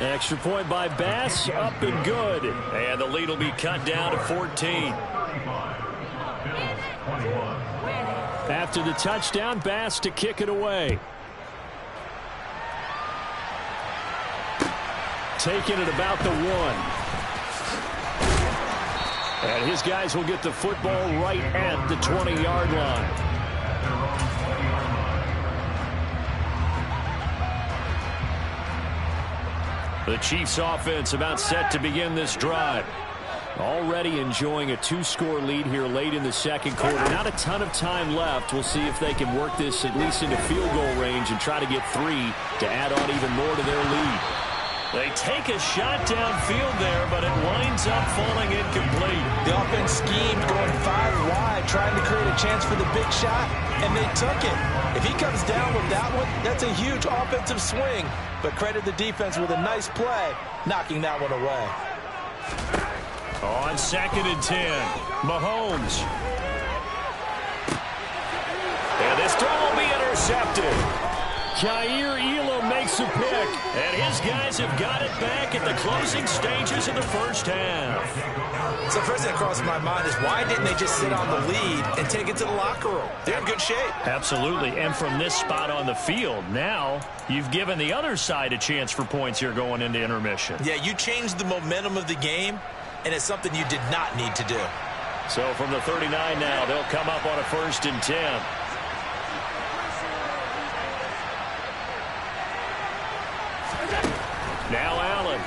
Extra point by Bass, up and good. And the lead will be cut down to 14. After the touchdown, Bass to kick it away. Taking it about the 1. And his guys will get the football right at the 20-yard line. The Chiefs offense about set to begin this drive. Already enjoying a 2-score lead here late in the second quarter. Not a ton of time left. We'll see if they can work this at least into field goal range and try to get 3 to add on even more to their lead. They take a shot downfield there, but it winds up falling incomplete. The offense schemed going 5 wide, trying to create a chance for the big shot, and they took it. If he comes down with that one, that's a huge offensive swing. But credit the defense with a nice play, knocking that one away. On 2nd and 10, Mahomes. And this throw will be intercepted. Khair Elam makes a pick, and his guys have got it back at the closing stages of the first half. So first thing that crossed my mind is why didn't they just sit on the lead and take it to the locker room? They're in good shape. Absolutely, and from this spot on the field, now you've given the other side a chance for points here going into intermission. Yeah, you changed the momentum of the game, and it's something you did not need to do. So from the 39 now, they'll come up on a 1st and 10. Now Allen.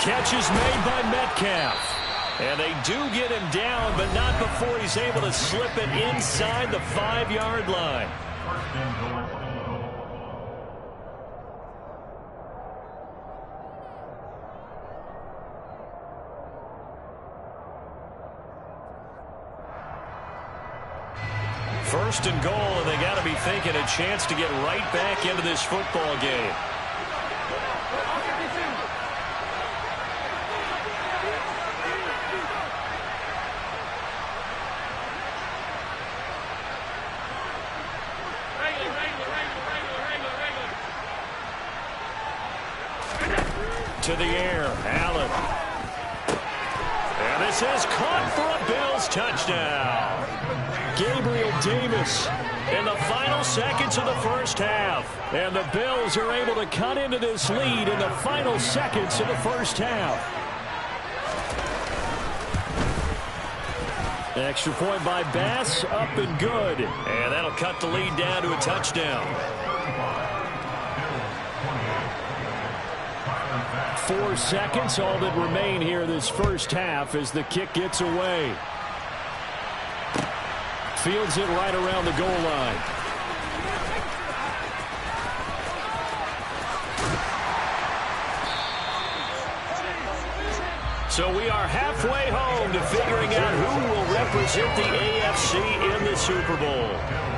Catch is made by Metcalf. And they do get him down, but not before he's able to slip it inside the 5-yard line. First and goal, and they got to be thinking a chance to get right back into this football game. To the air, Allen. And this is caught for a Bills touchdown. Gabriel Davis in the final seconds of the first half. And the Bills are able to cut into this lead in the final seconds of the first half. Extra point by Bass, up and good. And that'll cut the lead down to a touchdown. 4 seconds, all that remain here this first half as the kick gets away. Fields it right around the goal line. So we are halfway home to figuring out who will represent the AFC in the Super Bowl.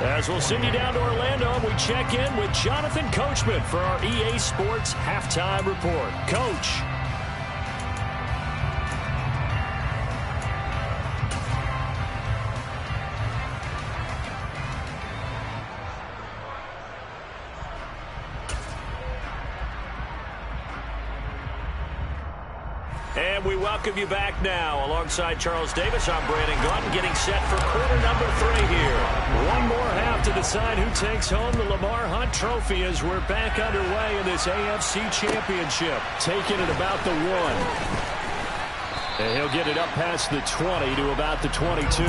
As we'll send you down to Orlando, and we check in with Jonathan Coachman for our EA Sports Halftime Report. Coach. And we welcome you back now. Alongside Charles Davis, I'm Brandon Gaudin, getting set for quarter number 3 here. One more half to decide who takes home the Lamar Hunt Trophy as we're back underway in this AFC Championship. Taking it about the 1. And he'll get it up past the 20 to about the 22.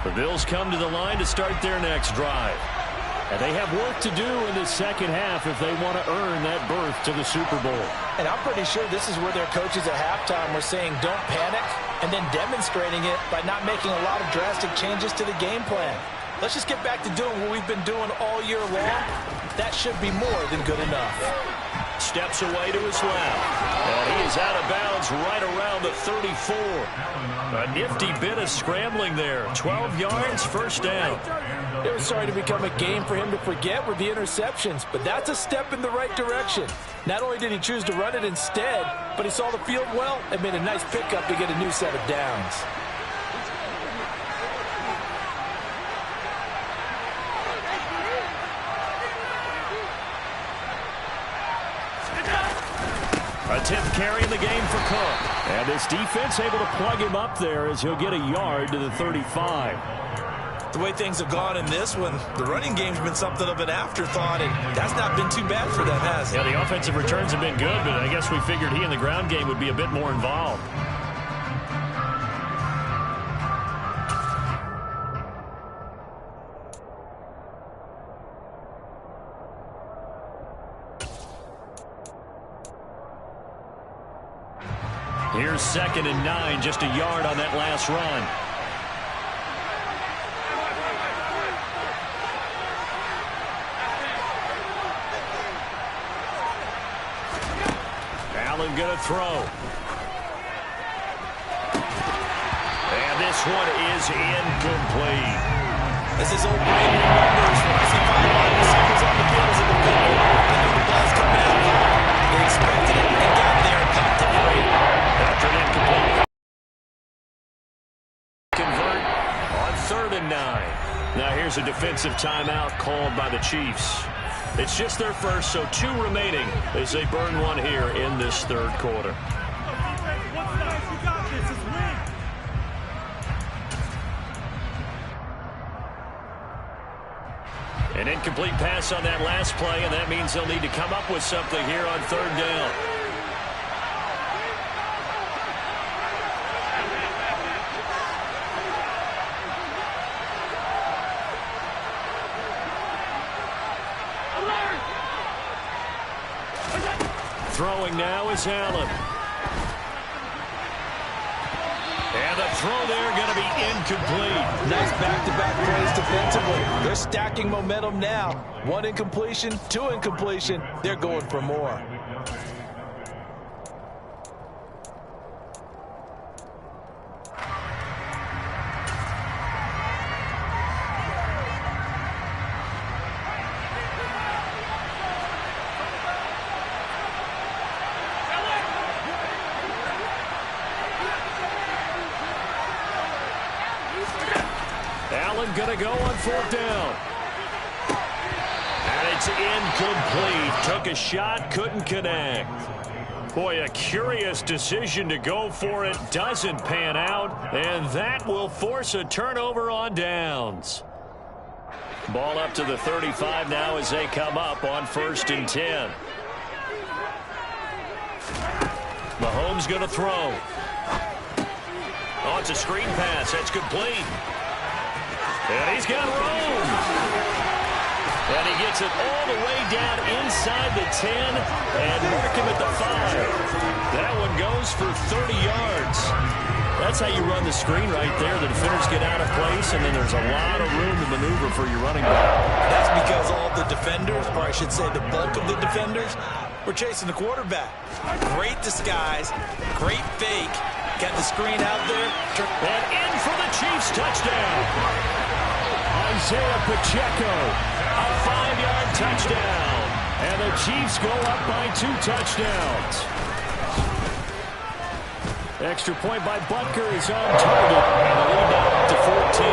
The Bills come to the line to start their next drive. And they have work to do in the second half if they want to earn that berth to the Super Bowl. And I'm pretty sure this is where their coaches at halftime were saying don't panic, and then demonstrating it by not making a lot of drastic changes to the game plan. Let's just get back to doing what we've been doing all year long. That should be more than good enough. Steps away to his left. And he is out of bounds right around the 34. A nifty bit of scrambling there. 12 yards, first down. It was starting to become a game for him to forget with the interceptions, but that's a step in the right direction. Not only did he choose to run it instead, but he saw the field well and made a nice pickup to get a new set of downs. A 10th carry in the game for Cook. And this defense able to plug him up there as he'll get a yard to the 35. The way things have gone in this one, the running game's been something of an afterthought, and that's not been too bad for them, has it? Yeah, the offensive returns have been good, but I guess we figured he in the ground game would be a bit more involved. Here's 2nd and 9, just a yard on that last run. Allen gonna throw. And this one is incomplete. As his old brain remembers, when I see 5 wide receivers on the field as a defender, I know the ball's coming out. They expected it and got there and popped it free. After an incomplete. Convert on 3rd and 9. Now here's a defensive timeout called by the Chiefs. It's just their first, so 2 remaining as they burn one here in this 3rd quarter. An incomplete pass on that last play, and that means they'll need to come up with something here on 3rd down. Throwing now is Allen. And the throw there going to be incomplete. Nice back-to-back plays defensively. They're stacking momentum now. 1 incompletion, 2 incompletion. They're going for more. Allen going to go on 4th down. And it's incomplete. Took a shot, couldn't connect. Boy, a curious decision to go for it. Doesn't pan out. And that will force a turnover on downs. Ball up to the 35 now as they come up on 1st and 10. Mahomes going to throw. Oh, it's a screen pass. That's complete. And he's got room. And he gets it all the way down inside the 10 and mark him at the 5. That one goes for 30 yards. That's how you run the screen right there. The defenders get out of place, and then there's a lot of room to maneuver for your running back. That's because all the defenders, or I should say the bulk of the defenders, were chasing the quarterback. Great disguise, great fake. Got the screen out there. And in for the Chiefs touchdown. Isaiah Pacheco, a 5-yard touchdown. And the Chiefs go up by 2 touchdowns. Extra point by Butker is on target. And the lead now up to 14.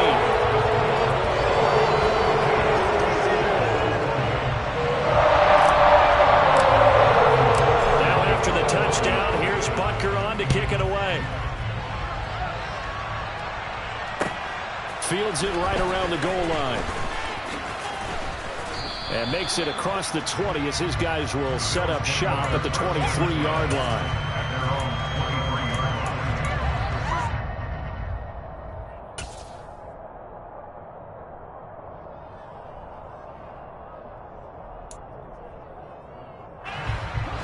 Now after the touchdown, here's Butker on to kick it away. Fields it right around the goal line. And makes it across the 20 as his guys will set up shop at the 23-yard line.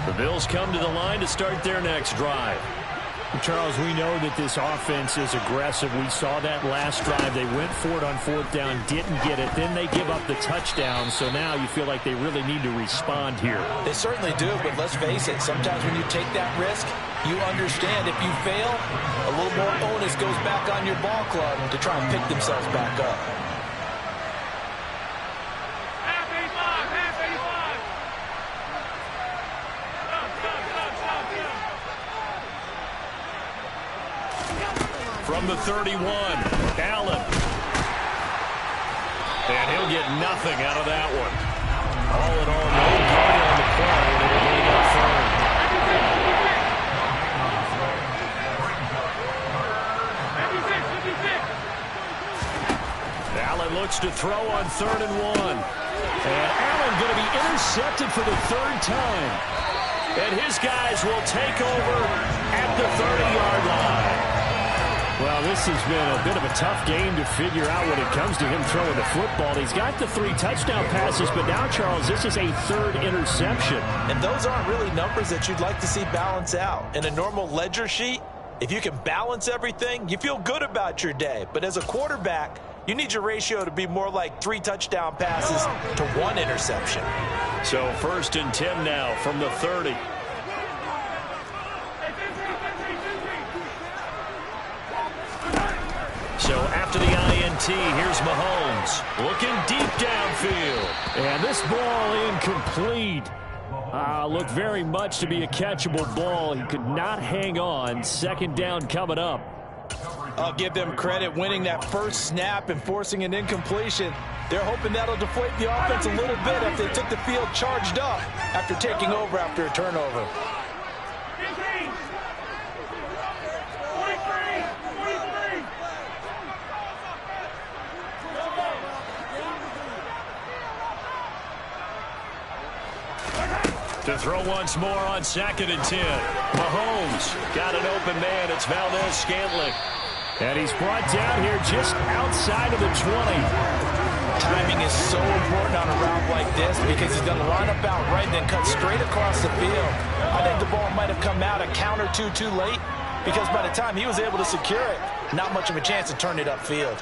The Bills come to the line to start their next drive. Charles, we know that this offense is aggressive. We saw that last drive. They went for it on fourth down, didn't get it. Then they give up the touchdown. So now you feel like they really need to respond here. They certainly do, but let's face it. Sometimes when you take that risk, you understand if you fail, a little more onus goes back on your ball club to try and pick themselves back up. From the 31, Allen. And he'll get nothing out of that one. All in all, no gain on the play, and it'll bring up third. Allen looks to throw on 3rd and 1. And Allen going to be intercepted for the 3rd time. And his guys will take over at the 30-yard line. Well, this has been a bit of a tough game to figure out when it comes to him throwing the football. He's got the 3 touchdown passes, but now, Charles, this is a 3rd interception. And those aren't really numbers that you'd like to see balance out. In a normal ledger sheet, if you can balance everything, you feel good about your day. But as a quarterback, you need your ratio to be more like 3 touchdown passes to 1 interception. So 1st and 10 now from the 30. So after the INT, here's Mahomes looking deep downfield. And this ball incomplete. Looked very much to be a catchable ball. He could not hang on. 2nd down coming up. I'll give them credit winning that first snap and forcing an incompletion. They're hoping that'll deflate the offense a little bit after they took the field charged up after taking over after a turnover. To throw once more on 2nd and 10. Mahomes got an open man. It's Valdez-Scantling. And he's brought down here just outside of the 20. Timing is so important on a route like this because he's going to line up out right and then cut straight across the field. I think the ball might have come out a count or two too late because by the time he was able to secure it, not much of a chance to turn it upfield.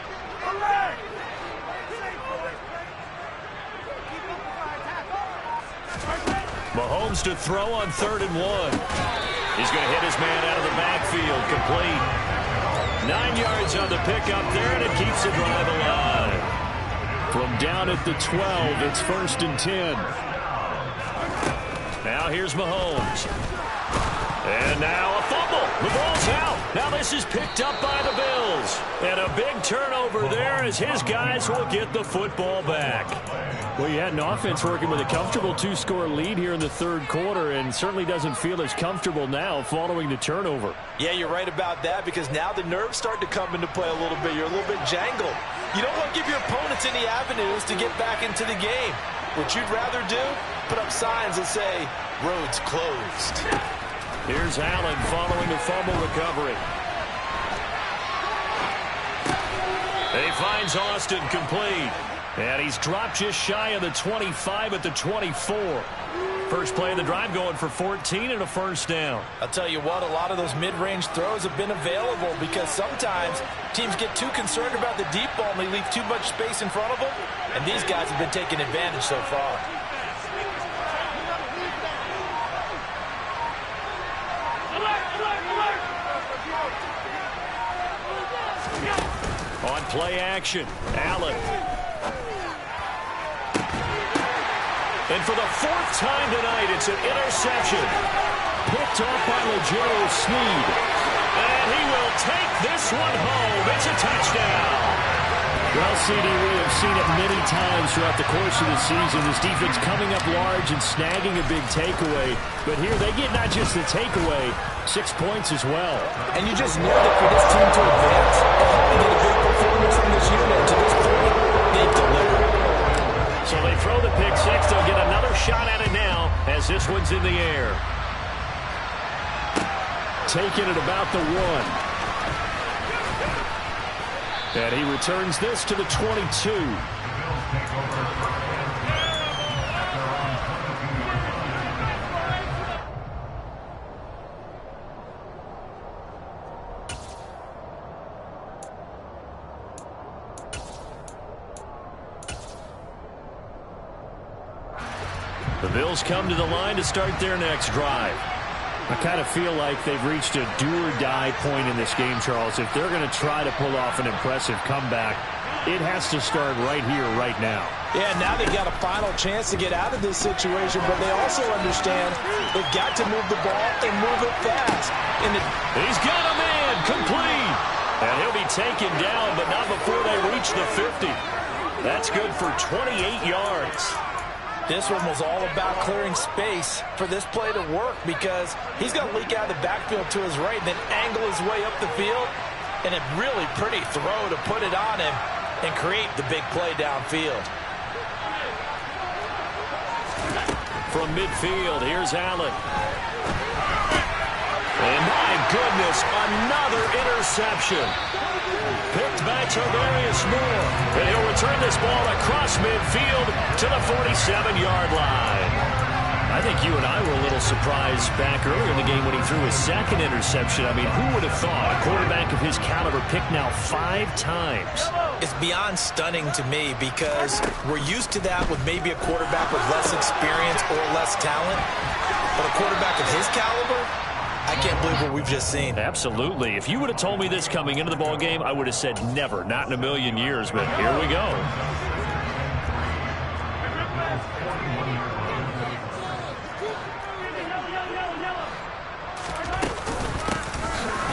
Mahomes to throw on 3rd and 1. He's going to hit his man out of the backfield. Complete. 9 yards on the pickup there, and it keeps the drive alive. From down at the 12, it's 1st and 10. Now here's Mahomes. And now a fumble. The ball's out. Now this is picked up by the Bills. And a big turnover there as his guys will get the football back. Well, you had an offense working with a comfortable 2-score lead here in the 3rd quarter and certainly doesn't feel as comfortable now following the turnover. Yeah, you're right about that because now the nerves start to come into play a little bit. You're a little bit jangled. You don't want to give your opponents any avenues to get back into the game. What you'd rather do, put up signs that say, roads closed. Here's Allen following the fumble recovery. He finds Austin complete. And he's dropped just shy of the 25 at the 24. First play of the drive going for 14 and a 1st down. I'll tell you what, a lot of those mid-range throws have been available because sometimes teams get too concerned about the deep ball and they leave too much space in front of them. And these guys have been taking advantage so far. On play action, Allen. And for the 4th time tonight, it's an interception. Picked off by Legero Sneed. And he will take this one home. It's a touchdown. Well, CD, we have seen it many times throughout the course of the season. This defense coming up large and snagging a big takeaway. But here they get not just the takeaway, 6 points as well. And you just know that for this team to advance, they have to get a big performance from this unit. To this point, they've delivered. So they throw the pick six. They'll get another shot at it now as this one's in the air. Taking it about the 1. And he returns this to the 22. Bills come to the line to start their next drive. I kind of feel like they've reached a do-or-die point in this game, Charles. If they're going to try to pull off an impressive comeback, it has to start right here, right now. Yeah, now they've got a final chance to get out of this situation, but they also understand they've got to move the ball and move it fast. He's got a man, complete. And he'll be taken down, but not before they reach the 50. That's good for 28 yards. This one was all about clearing space for this play to work because he's going to leak out of the backfield to his right and then angle his way up the field. And a really pretty throw to put it on him and create the big play downfield. From midfield, here's Allen. And my goodness, another interception. Picked by Tavarius Moore. And he'll return this ball across midfield to the 47-yard line. I think you and I were a little surprised back earlier in the game when he threw his second interception. I mean, who would have thought a quarterback of his caliber picked now 5 times? It's beyond stunning to me because we're used to that with maybe a quarterback with less experience or less talent. But a quarterback of his caliber, I can't believe what we've just seen. Absolutely. If you would have told me this coming into the ball game, I would have said never, not in a million years. But here we go.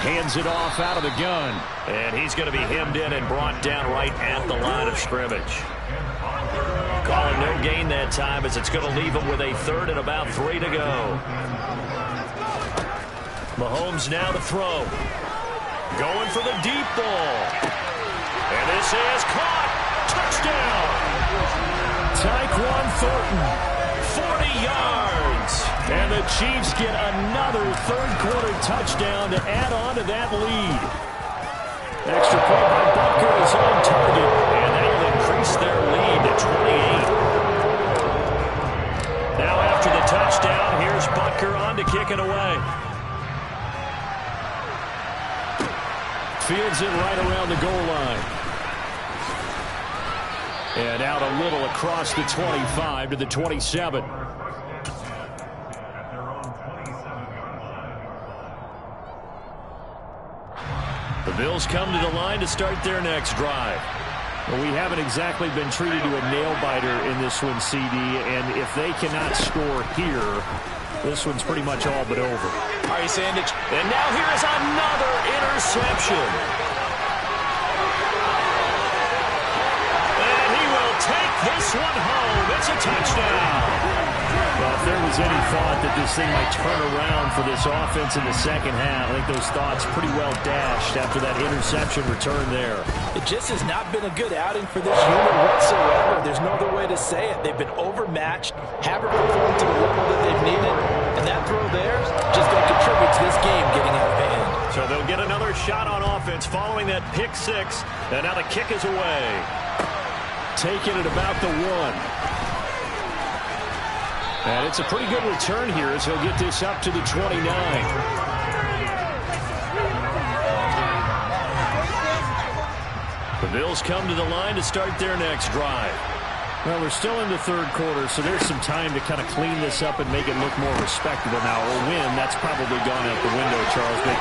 Hands it off out of the gun. And he's going to be hemmed in and brought down right at the line of scrimmage. Calling no gain that time as it's going to leave him with a 3rd and about 3 to go. Mahomes now to throw. Going for the deep ball. And this is caught. Touchdown. Tyquan Thornton. 40 yards. And the Chiefs get another third-quarter touchdown to add on to that lead. Extra point by Butker is on target. And that'll increase their lead to 28. Now after the touchdown, here's Butker on to kick it away. Fields it right around the goal line. And out a little across the 25 to the 27. The Bills come to the line to start their next drive. Well, we haven't exactly been treated to a nail-biter in this one, CD, and if they cannot score here, this one's pretty much all but over. Are you saying that? And now here's another interception. And he will take this one home. It's a touchdown. Well, if there was any thought that this thing might turn around for this offense in the second half, I think those thoughts pretty well dashed after that interception return there. It just has not been a good outing for this unit whatsoever. There's no other way to say it. They've been overmatched, haven't performed to the level that they've needed, and that throw there is just going to contribute to this game getting out of hand. So they'll get another shot on offense following that pick 6, and now the kick is away. Taking it about the 1. And it's a pretty good return here as he'll get this up to the 29. The Bills come to the line to start their next drive. Well, we're still in the third quarter, so there's some time to kind of clean this up and make it look more respectable now. A win, that's probably gone out the window, Charles. But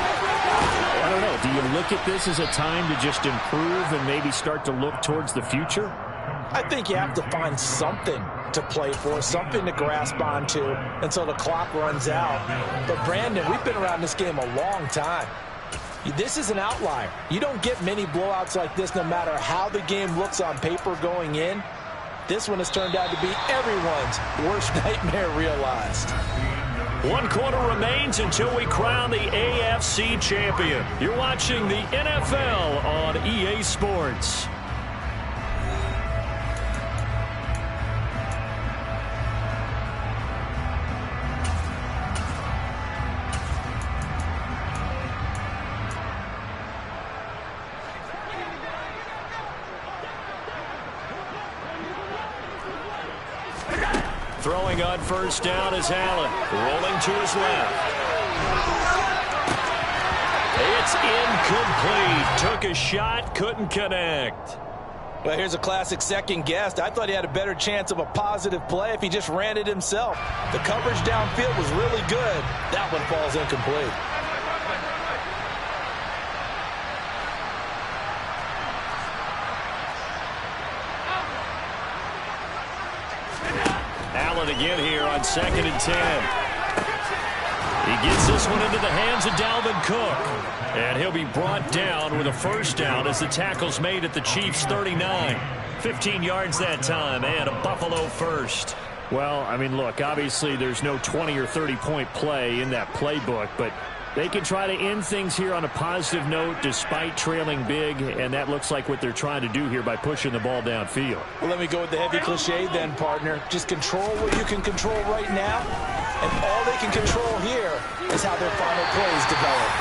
I don't know. Do you look at this as a time to just improve and maybe start to look towards the future? I think you have to find something to play for, something to grasp onto until the clock runs out. But, Brandon, we've been around this game a long time. This is an outlier. You don't get many blowouts like this no matter how the game looks on paper going in. This one has turned out to be everyone's worst nightmare realized. 1 quarter remains until we crown the AFC champion. You're watching the NFL on EA Sports. Throwing on first down is Allen. Rolling to his left. It's incomplete. Took a shot, couldn't connect. Well, here's a classic second guess. I thought he had a better chance of a positive play if he just ran it himself. The coverage downfield was really good. That one falls incomplete. Allen again here on 2nd and 10. He gets this one into the hands of Dalvin Cook. And he'll be brought down with a first down as the tackle's made at the Chiefs' 39. 15 yards that time and a Buffalo first. Well, I mean, look, obviously there's no 20 or 30-point play in that playbook, but they can try to end things here on a positive note despite trailing big, and that looks like what they're trying to do here by pushing the ball downfield. Well, let me go with the heavy cliche then, partner. Just control what you can control right now, and all they can control here is how their final plays develop.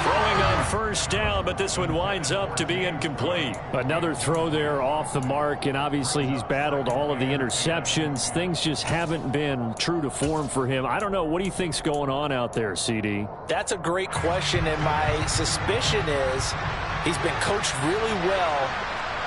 Throwing on first down, but this one winds up to be incomplete. Another throw there off the mark, and obviously he's battled all of the interceptions. Things just haven't been true to form for him. I don't know. What do you think's going on out there, CD? That's a great question, and my suspicion is he's been coached really well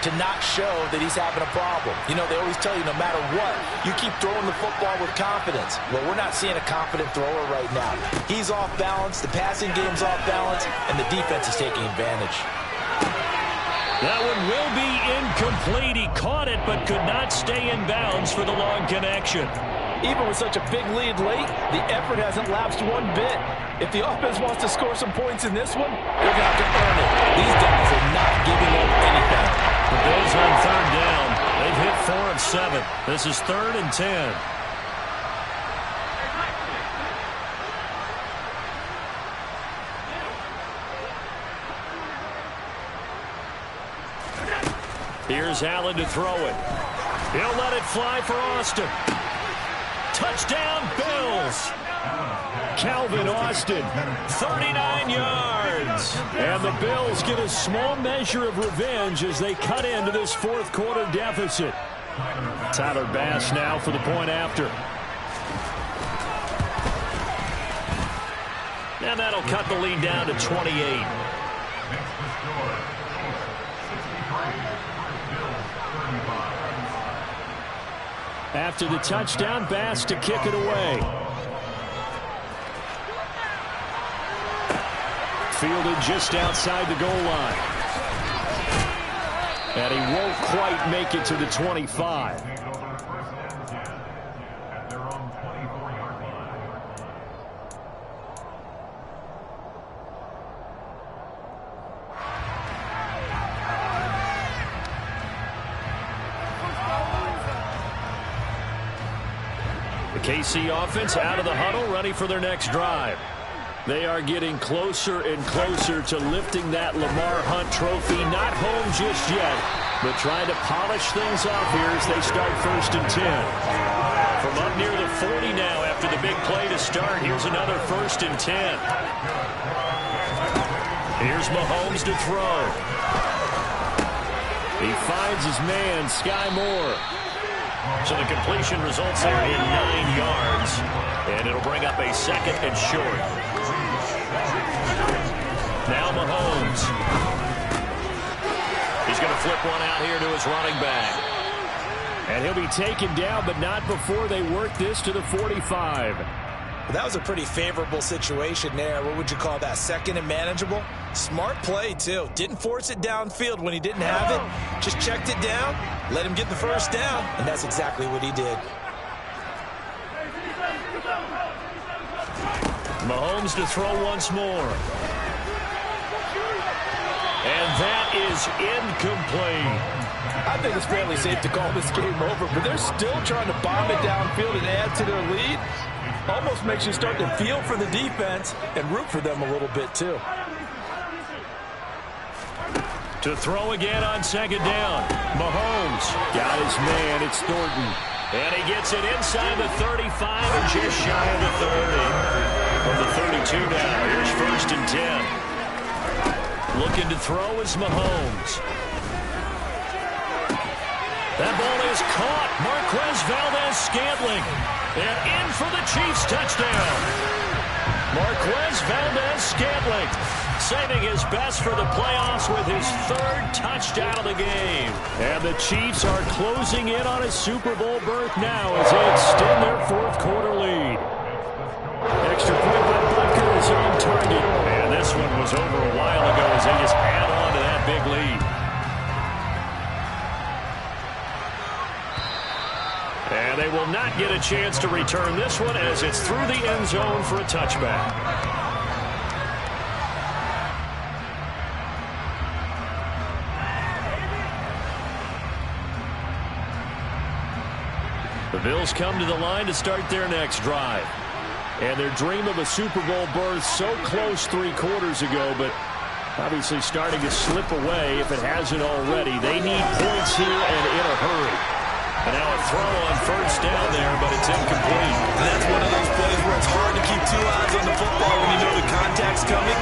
to not show that he's having a problem. You know, they always tell you no matter what, you keep throwing the football with confidence. Well, we're not seeing a confident thrower right now. He's off balance, the passing game's off balance, and the defense is taking advantage. That one will be incomplete. He caught it but could not stay in bounds for the long connection. Even with such a big lead late, the effort hasn't lapsed one bit. If the offense wants to score some points in this one, they're going to have to earn it. These guys are not giving up anything. The Bills on 3rd down. They've hit 4 of 7. This is 3rd and 10. Here's Allen to throw it. He'll let it fly for Austin. Touchdown, Bills. Calvin Austin, 39 yards. And the Bills get a small measure of revenge as they cut into this fourth quarter deficit. Tyler Bass now for the point after. And that'll cut the lead down to 28. After the touchdown, Bass to kick it away. Fielded just outside the goal line. And he won't quite make it to the 25. The KC offense out of the huddle, ready for their next drive. They are getting closer and closer to lifting that Lamar Hunt trophy. Not home just yet, but trying to polish things off here as they start 1st and 10. From up near the 40 now after the big play to start, here's another 1st and 10. Here's Mahomes to throw. He finds his man, Sky Moore. So the completion results there in 9 yards, and it'll bring up a 2nd and short. Now Mahomes. He's going to flip one out here to his running back. And he'll be taken down, but not before they work this to the 45. Well, that was a pretty favorable situation there. What would you call that? 2nd and manageable? Smart play, too. Didn't force it downfield when he didn't have it. Just checked it down, let him get the first down, and that's exactly what he did. Mahomes to throw once more. And that is incomplete. I think it's fairly safe to call this game over, but they're still trying to bomb it downfield and add to their lead. Almost makes you start to feel for the defense and root for them a little bit, too. To throw again on 2nd down. Mahomes. Got his man. It's Thornton. And he gets it inside the 35 and just shy of the 30. From the 32 now, here's 1st and 10. Looking to throw is Mahomes. That ball is caught. Marquez Valdez-Scantling. And in for the Chiefs touchdown. Marquez Valdez-Scantling saving his best for the playoffs with his 3rd touchdown of the game. And the Chiefs are closing in on a Super Bowl berth now as they extend their 4th quarter lead. Extra point by Butker is on target. And this one was over a while ago as they just add on to that big lead. And they will not get a chance to return this one as it's through the end zone for a touchback. The Bills come to the line to start their next drive. And their dream of a Super Bowl berth so close 3 quarters ago, but obviously starting to slip away if it hasn't already. They need points here and in a hurry. And now a throw on 1st down there, but it's incomplete. And that's one of those plays where it's hard to keep 2 eyes on the football when you know the contact's coming,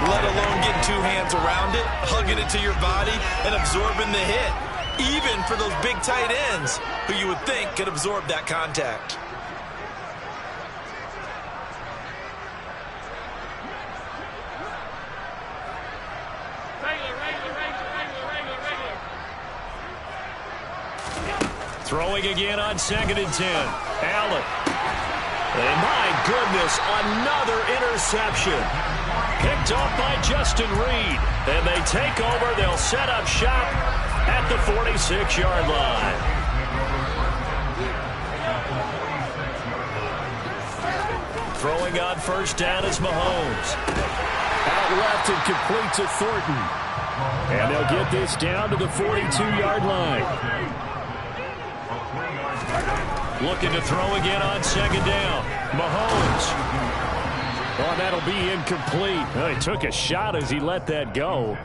let alone getting 2 hands around it, hugging it to your body, and absorbing the hit. Even for those big tight ends who you would think could absorb that contact. Throwing again on 2nd and 10. Allen. And my goodness, another interception. Picked off by Justin Reed. And they take over. They'll set up shop at the 46-yard line. Throwing on 1st down is Mahomes. Out left and complete to Thornton. And they'll get this down to the 42-yard line. Looking to throw again on 2nd down. Mahomes. Oh, that'll be incomplete. Well, he took a shot as he let that go.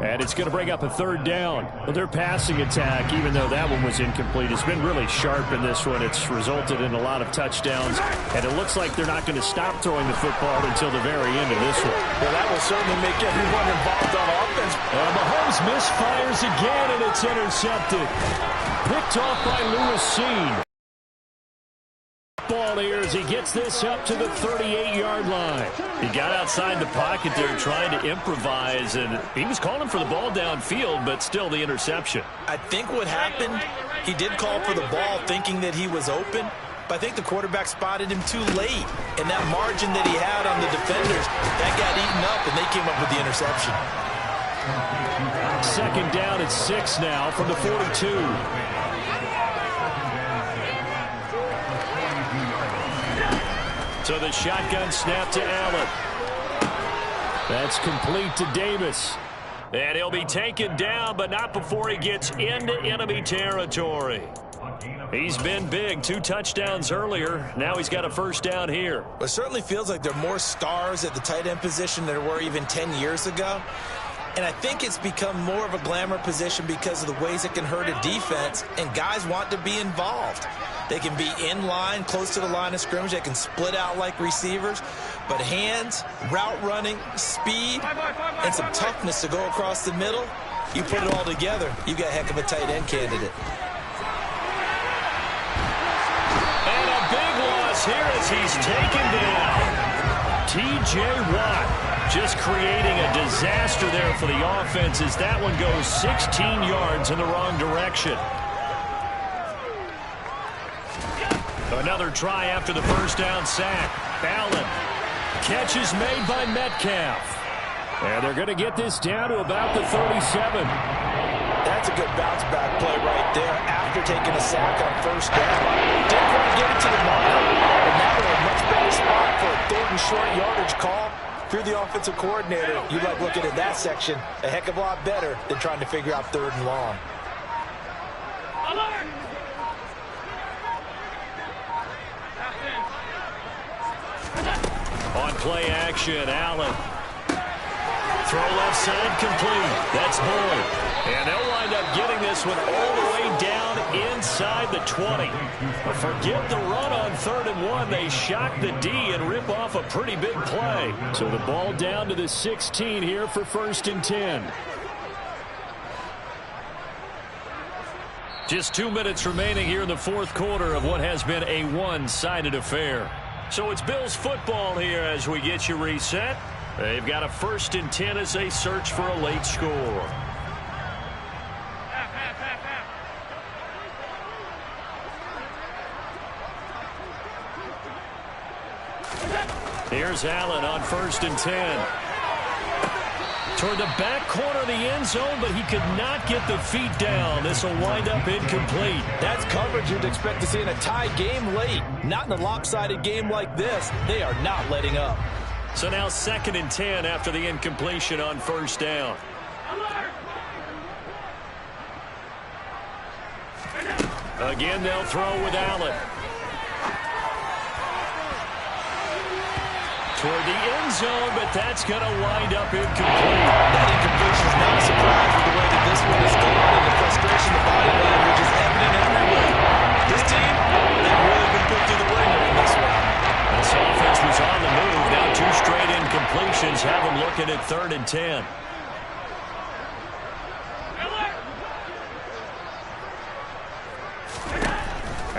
And it's going to bring up a 3rd down. Well, their passing attack, even though that one was incomplete, has been really sharp in this one. It's resulted in a lot of touchdowns. And it looks like they're not going to stop throwing the football until the very end of this one. Well, that will certainly make everyone involved on offense. Mahomes misfires again, and it's intercepted. Picked off by Lewis Seen. Ball here as he gets this up to the 38-yard line. He got outside the pocket there trying to improvise, and he was calling for the ball downfield, but still the interception. I think what happened, he did call for the ball thinking that he was open, but I think the quarterback spotted him too late. And that margin that he had on the defenders, that got eaten up, and they came up with the interception. 2nd down at 6 now from the 42. So the shotgun snap to Allen. That's complete to Davis. And he'll be taken down, but not before he gets into enemy territory. He's been big. 2 touchdowns earlier. Now he's got a 1st down here. It certainly feels like there are more stars at the tight end position than there were even 10 years ago. And I think it's become more of a glamour position because of the ways it can hurt a defense, and guys want to be involved. They can be in line, close to the line of scrimmage. They can split out like receivers. But hands, route running, speed, and some toughness to go across the middle, you put it all together, you got a heck of a tight end candidate. And a big loss here as he's taken down. T.J. Watt just creating a disaster there for the offense as that one goes 16 yards in the wrong direction. Another try after the 1st down sack. Allen. Catch is made by Metcalf. And they're going to get this down to about the 37. That's a good bounce back play right there after taking a sack on 1st down. Didn't quite get it to the marker, but now they're in a much better spot for a 3rd and short yardage call. If you're the offensive coordinator, you like looking at that section a heck of a lot better than trying to figure out 3rd and long. On play action, Allen. Throw left side complete. That's Boyd. And they'll wind up getting this one all the way down inside the 20. But forget the run on 3rd and 1. They shock the D and rip off a pretty big play. So the ball down to the 16 here for 1st and 10. Just 2 minutes remaining here in the 4th quarter of what has been a one-sided affair. So it's Bills football here as we get you reset. They've got a 1st and 10 as they search for a late score. Here's Allen on 1st and 10. Toward the back corner of the end zone, but he could not get the feet down. This will wind up incomplete. That's coverage you'd expect to see in a tie game late. Not in a lopsided game like this. They are not letting up. So now 2nd and 10 after the incompletion on 1st down. Again, they'll throw with Allen. Toward the end zone, but that's going to wind up incomplete. That incompletion is not a surprise with the way that this one is going, and the frustration, the body language is evident everywhere. This team, they've really been put through the ringer in this one. This offense was on the move. Now 2 straight incompletions have them looking at 3rd and 10.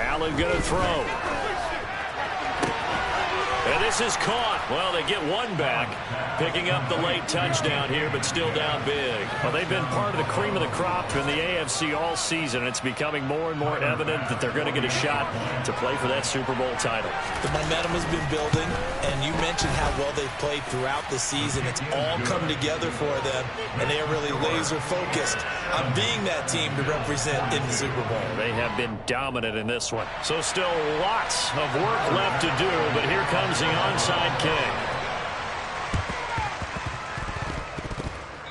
Allen going to throw. And this is caught. Well, they get one back, picking up the late touchdown here, but still down big. Well, they've been part of the cream of the crop in the AFC all season. It's becoming more and more evident that they're going to get a shot to play for that Super Bowl title. The momentum has been building, and you mentioned how well they've played throughout the season. It's all come together for them, and they are really laser-focused on being that team to represent in the Super Bowl. They have been dominant in this one. So still lots of work left to do, but here comes the onside kick.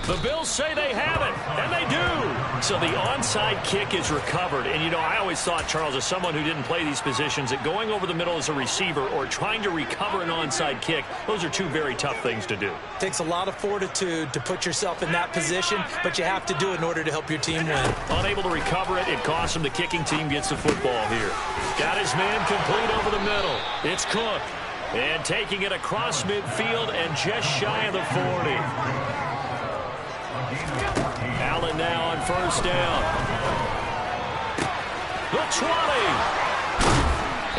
The Bills say they have it, and they do. So the onside kick is recovered. And, you know, I always thought, Charles, as someone who didn't play these positions, that going over the middle as a receiver or trying to recover an onside kick, those are 2 very tough things to do. It takes a lot of fortitude to put yourself in that position, but you have to do it in order to help your team win. Unable to recover it, it costs him. The kicking team gets the football here. Got his man complete over the middle. It's Cook. And taking it across midfield and just shy of the 40. Allen now on 1st down. The 20.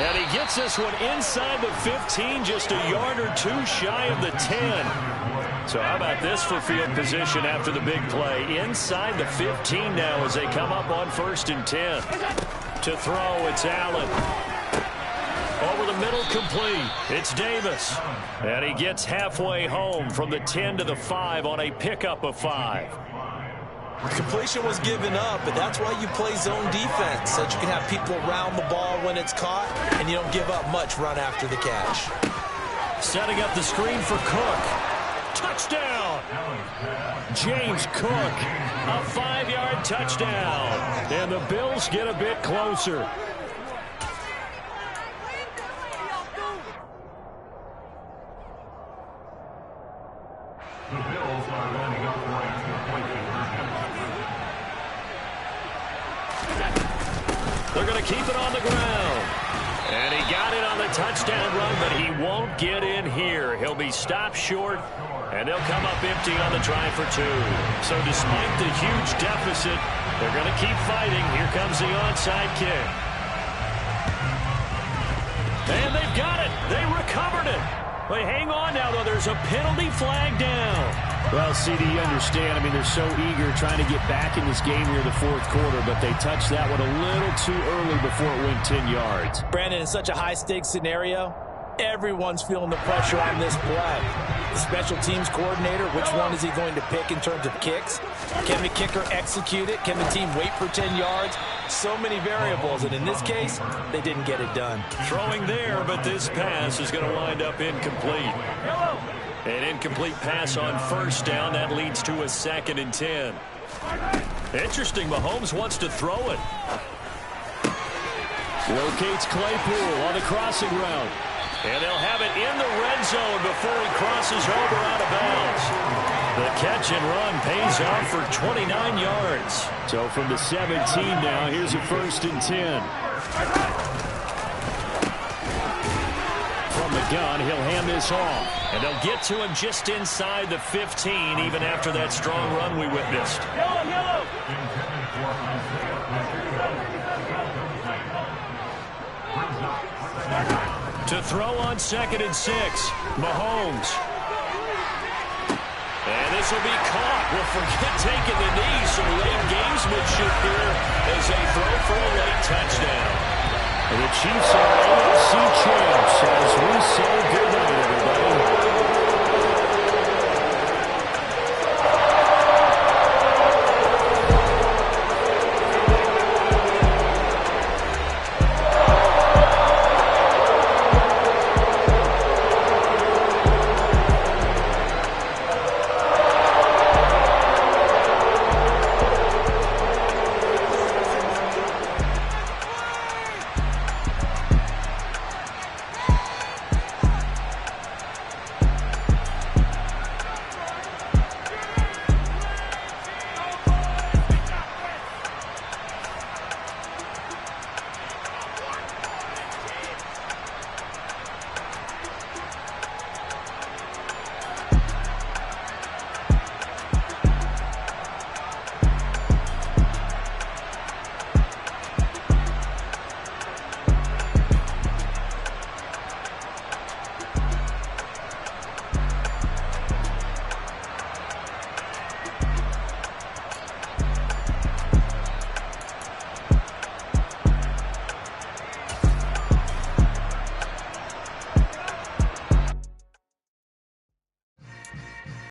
And he gets this one inside the 15, just a yard or 2 shy of the 10. So how about this for field position after the big play? Inside the 15 now as they come up on 1st and 10. To throw, it's Allen. Over the middle, complete. It's Davis. And he gets halfway home from the 10 to the 5 on a pickup of 5. Completion was given up, but that's why you play zone defense, so that you can have people around the ball when it's caught, and you don't give up much run after the catch. Setting up the screen for Cook. Touchdown! James Cook, a 5-yard touchdown. And the Bills get a bit closer. The Bills are lining up right to play the first down. They're going to keep it on the ground. And he got it on the touchdown run, but he won't get in here. He'll be stopped short, and they'll come up empty on the try for 2. So despite the huge deficit, they're going to keep fighting. Here comes the onside kick. And they've got it. They recovered it. But hang on now, though. There's a penalty flag down. Well, CD, you understand. I mean, they're so eager trying to get back in this game here the 4th quarter, but they touched that one a little too early before it went 10 yards. Brandon, in such a high-stakes scenario, everyone's feeling the pressure on this play. The special teams coordinator, which one is he going to pick in terms of kicks? Can the kicker execute it? Can the team wait for 10 yards? So many variables, and in this case, they didn't get it done. Throwing there, but this pass is going to wind up incomplete. An incomplete pass on 1st down. That leads to a 2nd and 10. Interesting, Mahomes wants to throw it. Locates Claypool on the crossing route. And they'll have it in the red zone before he crosses over out of bounds. The catch and run pays off for 29 yards. So from the 17 now, here's a 1st and 10. From the gun, he'll hand this off. And they'll get to him just inside the 15, even after that strong run we witnessed. To throw on 2nd and 6. Mahomes. And this will be caught. Well, forget taking the knee. Some late gamesmanship here as they throw for a late touchdown. And the Chiefs are AFC champs as we say